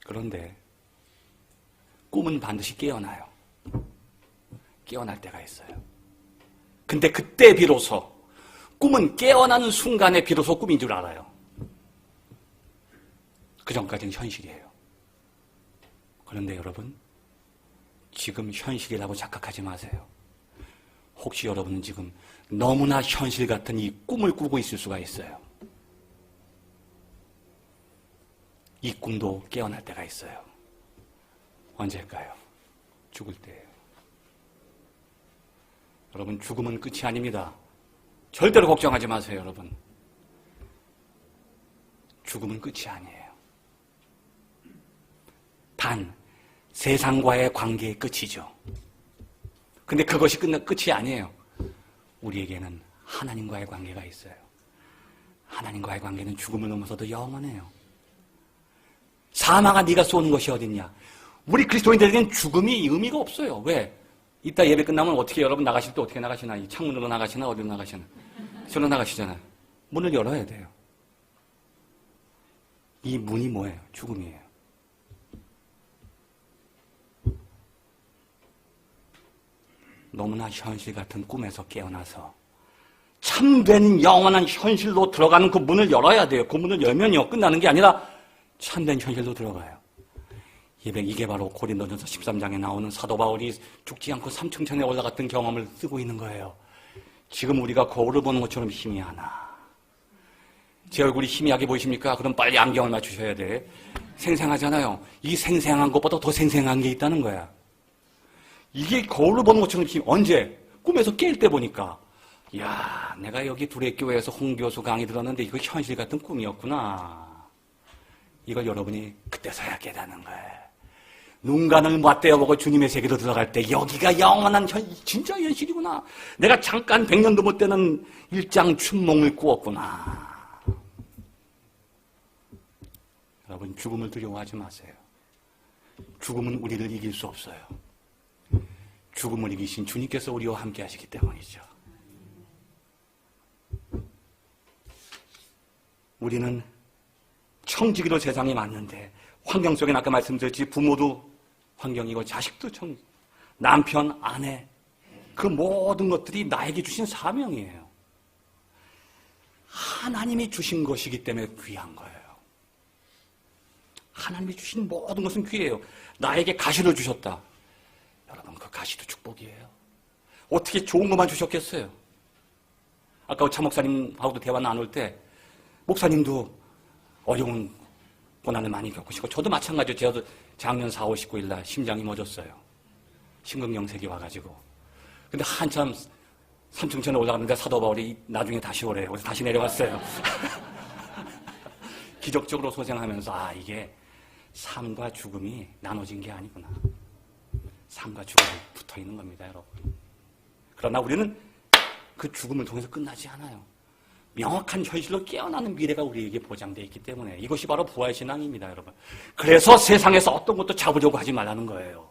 Speaker 1: 그런데 꿈은 반드시 깨어나요. 깨어날 때가 있어요. 근데 그때 비로소 꿈은 깨어나는 순간에 비로소 꿈인 줄 알아요. 그 전까지는 현실이에요. 그런데 여러분, 지금 현실이라고 착각하지 마세요. 혹시 여러분은 지금 너무나 현실 같은 이 꿈을 꾸고 있을 수가 있어요. 이 꿈도 깨어날 때가 있어요. 언제일까요? 죽을 때예요. 여러분, 죽음은 끝이 아닙니다. 절대로 걱정하지 마세요, 여러분. 죽음은 끝이 아니에요. 단, 세상과의 관계의 끝이죠. 근데 그것이 끝이 아니에요. 우리에게는 하나님과의 관계가 있어요. 하나님과의 관계는 죽음을 넘어서도 영원해요. 사망아 네가 쏘는 것이 어딨냐. 우리 그리스도인들에게는 죽음이 의미가 없어요. 왜? 이따 예배 끝나면 어떻게 여러분 나가실 때 어떻게 나가시나? 이 창문으로 나가시나? 어디로 나가시나? 저로 나가시잖아요. 문을 열어야 돼요. 이 문이 뭐예요? 죽음이에요. 너무나 현실 같은 꿈에서 깨어나서 참된 영원한 현실로 들어가는 그 문을 열어야 돼요. 그 문을 열면요, 끝나는 게 아니라 참된 현실로 들어가요. 이게 바로 고린도전서 13장에 나오는 사도 바울이 죽지 않고 삼층천에 올라갔던 경험을 쓰고 있는 거예요. 지금 우리가 거울을 보는 것처럼 희미하나? 제 얼굴이 희미하게 보이십니까? 그럼 빨리 안경을 맞추셔야 돼. 생생하잖아요. 이 생생한 것보다 더 생생한 게 있다는 거야. 이게 거울로 보는 것처럼 언제? 꿈에서 깰 때 보니까, 이야, 내가 여기 두레교회에서 홍 교수 강의 들었는데 이거 현실 같은 꿈이었구나. 이걸 여러분이 그때서야 깨닫는 거예요. 눈간을 맞대어보고 주님의 세계로 들어갈 때 여기가 영원한 진짜 현실이구나. 내가 잠깐 100년도 못 되는 일장 춘몽을 꾸었구나. 여러분, 죽음을 두려워하지 마세요. 죽음은 우리를 이길 수 없어요. 죽음을 이기신 주님께서 우리와 함께 하시기 때문이죠. 우리는 청지기로 세상에 왔는데 환경 속에 아까 말씀드렸지, 부모도 환경이고 자식도 남편, 아내, 그 모든 것들이 나에게 주신 사명이에요. 하나님이 주신 것이기 때문에 귀한 거예요. 하나님이 주신 모든 것은 귀해요. 나에게 가시를 주셨다. 여러분, 그 가시도 축복이에요. 어떻게 좋은 것만 주셨겠어요? 아까 차 목사님하고도 대화 나눌 때 목사님도 어려운 고난을 많이 겪으시고 저도 마찬가지로 저도 작년 4월 19일 날 심장이 멎었어요. 심근경색이 와가지고. 근데 한참 삼층천에 올라갔는데 사도 바울이 나중에 다시 오래요. 그래서 다시 내려왔어요. 기적적으로 소생하면서 이게 삶과 죽음이 나눠진 게 아니구나. 삶과 죽음이 붙어있는 겁니다, 여러분. 그러나 우리는 그 죽음을 통해서 끝나지 않아요. 명확한 현실로 깨어나는 미래가 우리에게 보장되어 있기 때문에 이것이 바로 부활신앙입니다, 여러분. 그래서 세상에서 어떤 것도 잡으려고 하지 말라는 거예요.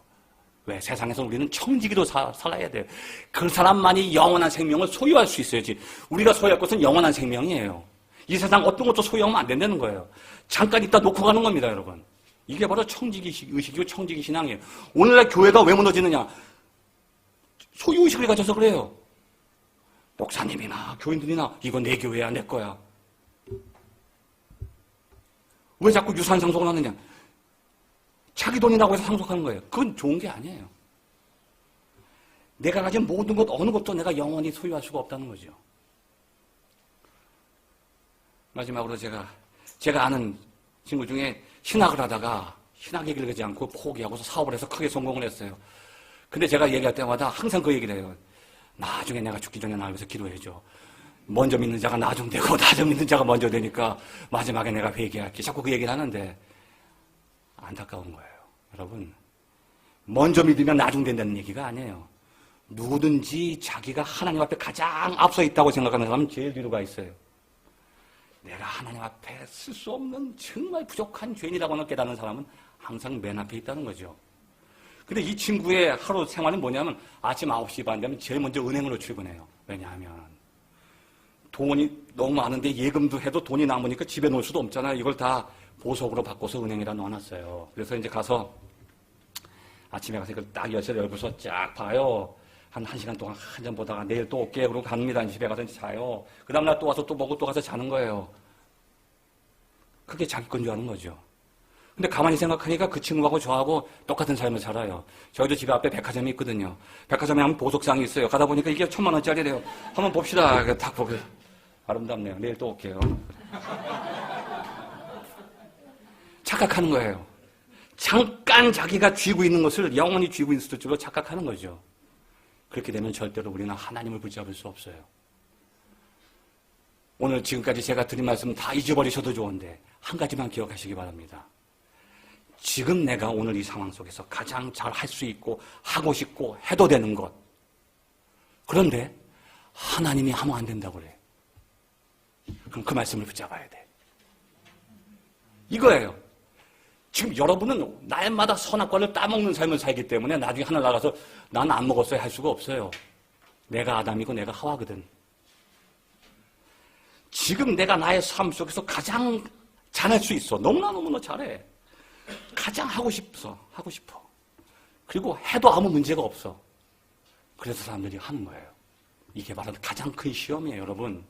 Speaker 1: 왜? 세상에서 우리는 청지기로 살아야 돼요. 그 사람만이 영원한 생명을 소유할 수 있어야지. 우리가 소유할 것은 영원한 생명이에요. 이 세상 어떤 것도 소유하면 안 된다는 거예요. 잠깐 있다 놓고 가는 겁니다, 여러분. 이게 바로 청지기 의식이고 청지기 신앙이에요. 오늘날 교회가 왜 무너지느냐? 소유의식을 가져서 그래요. 목사님이나 교인들이나 이거 내 교회야, 내 거야. 왜 자꾸 유산 상속을 하느냐? 자기 돈이라고 해서 상속하는 거예요. 그건 좋은 게 아니에요. 내가 가진 모든 것, 어느 것도 내가 영원히 소유할 수가 없다는 거죠. 마지막으로 제가 아는 친구 중에 신학을 하다가 신학 얘기를 하지 않고 포기하고서 사업을 해서 크게 성공을 했어요. 근데 제가 얘기할 때마다 항상 그 얘기를 해요. 나중에 내가 죽기 전에 날 위해서 기도해줘. 먼저 믿는 자가 나중 되고 나중 믿는 자가 먼저 되니까 마지막에 내가 회개할게. 자꾸 그 얘기를 하는데 안타까운 거예요. 여러분, 먼저 믿으면 나중 된다는 얘기가 아니에요. 누구든지 자기가 하나님 앞에 가장 앞서 있다고 생각하는 사람은 제일 뒤로 가 있어요. 내가 하나님 앞에 쓸 수 없는 정말 부족한 죄인이라고는 깨닫는 사람은 항상 맨 앞에 있다는 거죠. 근데 이 친구의 하루 생활은 뭐냐면 아침 9시 반 되면 제일 먼저 은행으로 출근해요. 왜냐하면 돈이 너무 많은데 예금도 해도 돈이 남으니까 집에 놓을 수도 없잖아요. 이걸 다 보석으로 바꿔서 은행에다 넣어놨어요. 그래서 이제 가서 아침에 가서 이걸 딱 열쇠를 열고서 쫙 봐요. 한 1시간 동안 한 잔 보다가 내일 또 올게. 그러고 갑니다. 집에 가서 자요. 그 다음날 또 와서 또 먹고 또 가서 자는 거예요. 그게 자기 건 줄 아는 거죠. 근데 가만히 생각하니까 그 친구하고 저하고 똑같은 삶을 살아요. 저희도 집 앞에 백화점이 있거든요. 백화점에 하면 보석상이 있어요. 가다 보니까 이게 1,000만 원짜리래요. 한번 봅시다. 딱 보고 아름답네요. 내일 또 올게요. 착각하는 거예요. 잠깐 자기가 쥐고 있는 것을 영원히 쥐고 있을 줄로 착각하는 거죠. 그렇게 되면 절대로 우리는 하나님을 붙잡을 수 없어요. 오늘 지금까지 제가 드린 말씀 다 잊어버리셔도 좋은데 한 가지만 기억하시기 바랍니다. 지금 내가 오늘 이 상황 속에서 가장 잘 할 수 있고 하고 싶고 해도 되는 것. 그런데 하나님이 하면 안 된다고 그래요. 그럼 그 말씀을 붙잡아야 돼. 이거예요. 지금 여러분은 날마다 선악과를 따먹는 삶을 살기 때문에 나중에 하늘 나가서 난 안 먹었어요 할 수가 없어요. 내가 아담이고 내가 하와거든. 지금 내가 나의 삶 속에서 가장 잘할 수 있어. 너무나 잘해. 가장 하고 싶어. 그리고 해도 아무 문제가 없어. 그래서 사람들이 하는 거예요. 이게 바로 가장 큰 시험이에요, 여러분.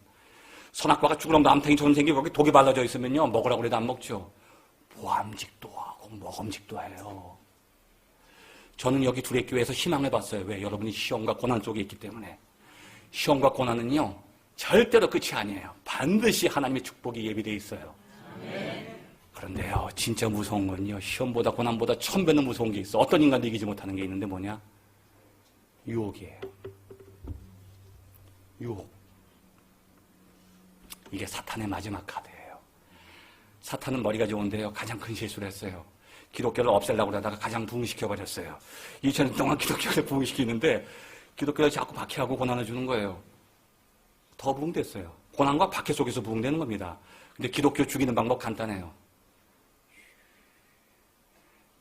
Speaker 1: 선악과가 쭈그렁 남탱이처럼 생기고 거기 독이 발라져 있으면요, 먹으라고 그래도 안 먹죠. 보암직도 하고 먹음직도 해요. 저는 여기 둘의 교회에서 희망을 봤어요. 왜? 여러분이 시험과 고난 속에 있기 때문에. 시험과 고난은요, 절대로 끝이 아니에요. 반드시 하나님의 축복이 예비되어 있어요. 그런데요, 진짜 무서운 건요, 시험보다 고난보다 1000배는 무서운 게 있어. 어떤 인간도 이기지 못하는 게 있는데 뭐냐? 유혹이에요. 유혹. 이게 사탄의 마지막 카드예요. 사탄은 머리가 좋은데요, 가장 큰 실수를 했어요. 기독교를 없애려고 하다가 가장 부흥시켜버렸어요. 2000년 동안 기독교를 부흥시키는데 기독교를 자꾸 박해하고 고난을 주는 거예요. 더 부흥됐어요. 고난과 박해 속에서 부흥되는 겁니다. 근데 기독교 죽이는 방법 간단해요.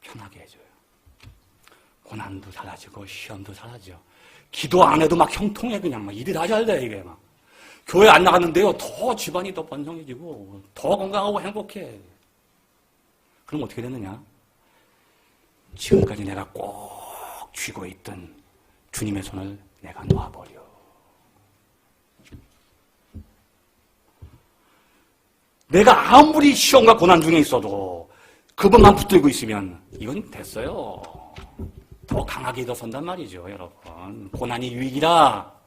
Speaker 1: 편하게 해줘요. 고난도 사라지고 시험도 사라져. 기도 안 해도 막 형통해. 그냥 막 일이 다 잘 돼. 이게 막 교회 안 나갔는데요, 더 집안이 더 번성해지고 더 건강하고 행복해. 그럼 어떻게 되느냐? 지금까지 내가 꼭 쥐고 있던 주님의 손을 내가 놔버려. 내가 아무리 시험과 고난 중에 있어도 그분만 붙들고 있으면 이건 됐어요. 더 강하게 일어선단 말이죠, 여러분. 고난이 유익이라.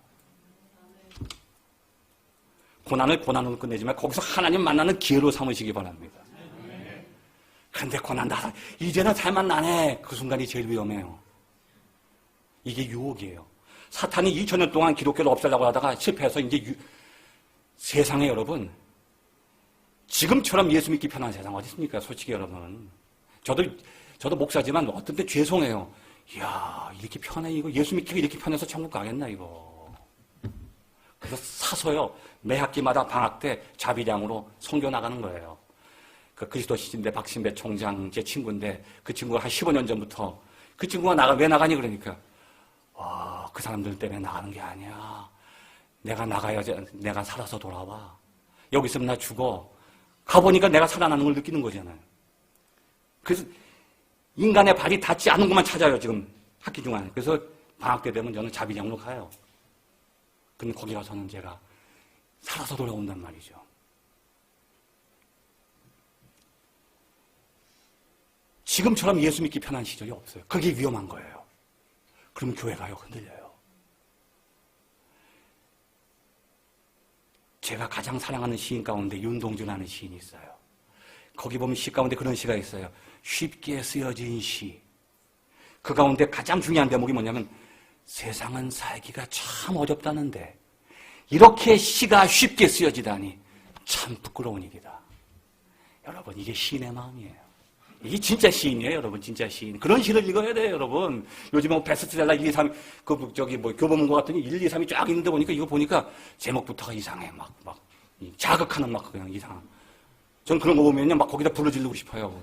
Speaker 1: 고난을 고난으로 끝내지만 거기서 하나님 만나는 기회로 삼으시기 바랍니다. 그런데 고난 다 이제는 살만 나네. 그 순간이 제일 위험해요. 이게 유혹이에요. 사탄이 2000년 동안 기독교를 없애려고 하다가 실패해서 이제 세상에 여러분, 지금처럼 예수 믿기 편한 세상 어디 있습니까? 솔직히 여러분. 저도 목사지만 어떤 때 죄송해요. 이야, 이렇게 편해, 이거. 예수 믿기가 이렇게 편해서 천국 가겠나, 이거. 그래서 사서요, 매 학기마다 방학 때 자비량으로 선교 나가는 거예요. 그 그리스도 시신대 박신배 총장 제 친구인데 그 친구가 한 15년 전부터 그 친구가 왜 나가니 그러니까 그 사람들 때문에 나가는 게 아니야. 내가 나가야지 내가 살아서 돌아와. 여기 있으면 나 죽어. 가보니까 내가 살아나는 걸 느끼는 거잖아요. 그래서 인간의 발이 닿지 않은 것만 찾아요, 지금 학기 중간에. 그래서 방학 때 되면 저는 자비량으로 가요. 근데 거기 가서는 제가 살아서 돌아온단 말이죠. 지금처럼 예수 믿기 편한 시절이 없어요. 그게 위험한 거예요. 그러면 교회가요, 흔들려요. 제가 가장 사랑하는 시인 가운데 윤동준이라는 시인이 있어요. 거기 보면 시 가운데 그런 시가 있어요. 쉽게 쓰여진 시. 그 가운데 가장 중요한 대목이 뭐냐면 세상은 살기가 참 어렵다는데 이렇게 시가 쉽게 쓰여지다니 참 부끄러운 일이다. 여러분, 이게 시인의 마음이에요. 이게 진짜 시인이에요, 여러분. 진짜 시인. 그런 시를 읽어야 돼요, 여러분. 요즘에 베스트셀러 1, 2, 3, 교보문고 같더니 1, 2, 3이 쫙 있는데 보니까 이거 보니까 제목부터가 이상해. 자극하는 그냥 이상한. 전 그런 거 보면요, 거기다 불러지르고 싶어요.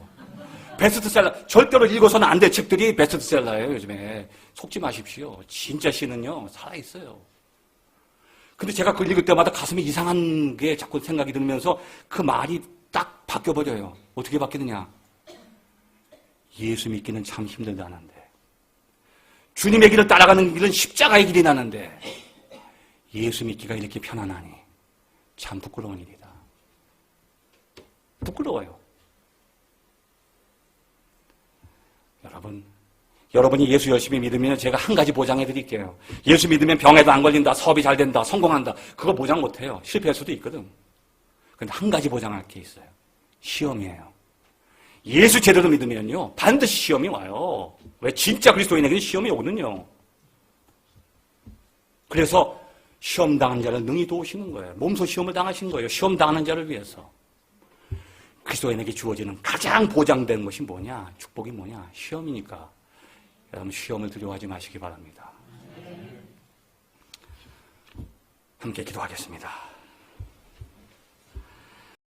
Speaker 1: 베스트셀러, 절대로 읽어서는 안 될 책들이 베스트셀러예요, 요즘에. 속지 마십시오. 진짜 시는요, 살아있어요. 근데 제가 그걸 읽을 때마다 가슴에 이상한 게 자꾸 생각이 들면서 그 말이 딱 바뀌어버려요. 어떻게 바뀌느냐? 예수 믿기는 참 힘들다는데 주님의 길을 따라가는 길은 십자가의 길이 나는데 예수 믿기가 이렇게 편안하니 참 부끄러운 일이다. 부끄러워요. 여러분이 예수 열심히 믿으면 제가 한 가지 보장해 드릴게요. 예수 믿으면 병에도 안 걸린다, 사업이 잘 된다, 성공한다. 그거 보장 못 해요. 실패할 수도 있거든. 근데 한 가지 보장할 게 있어요. 시험이에요. 예수 제대로 믿으면요, 반드시 시험이 와요. 왜? 진짜 그리스도인에게는 시험이 오거든요. 그래서 시험 당한 자를 능히 도우시는 거예요. 몸소 시험을 당하신 거예요. 시험 당하는 자를 위해서. 그리스도인에게 주어지는 가장 보장된 것이 뭐냐? 축복이 뭐냐? 시험이니까. 여러분, 시험을 두려워하지 마시기 바랍니다. 함께 기도하겠습니다.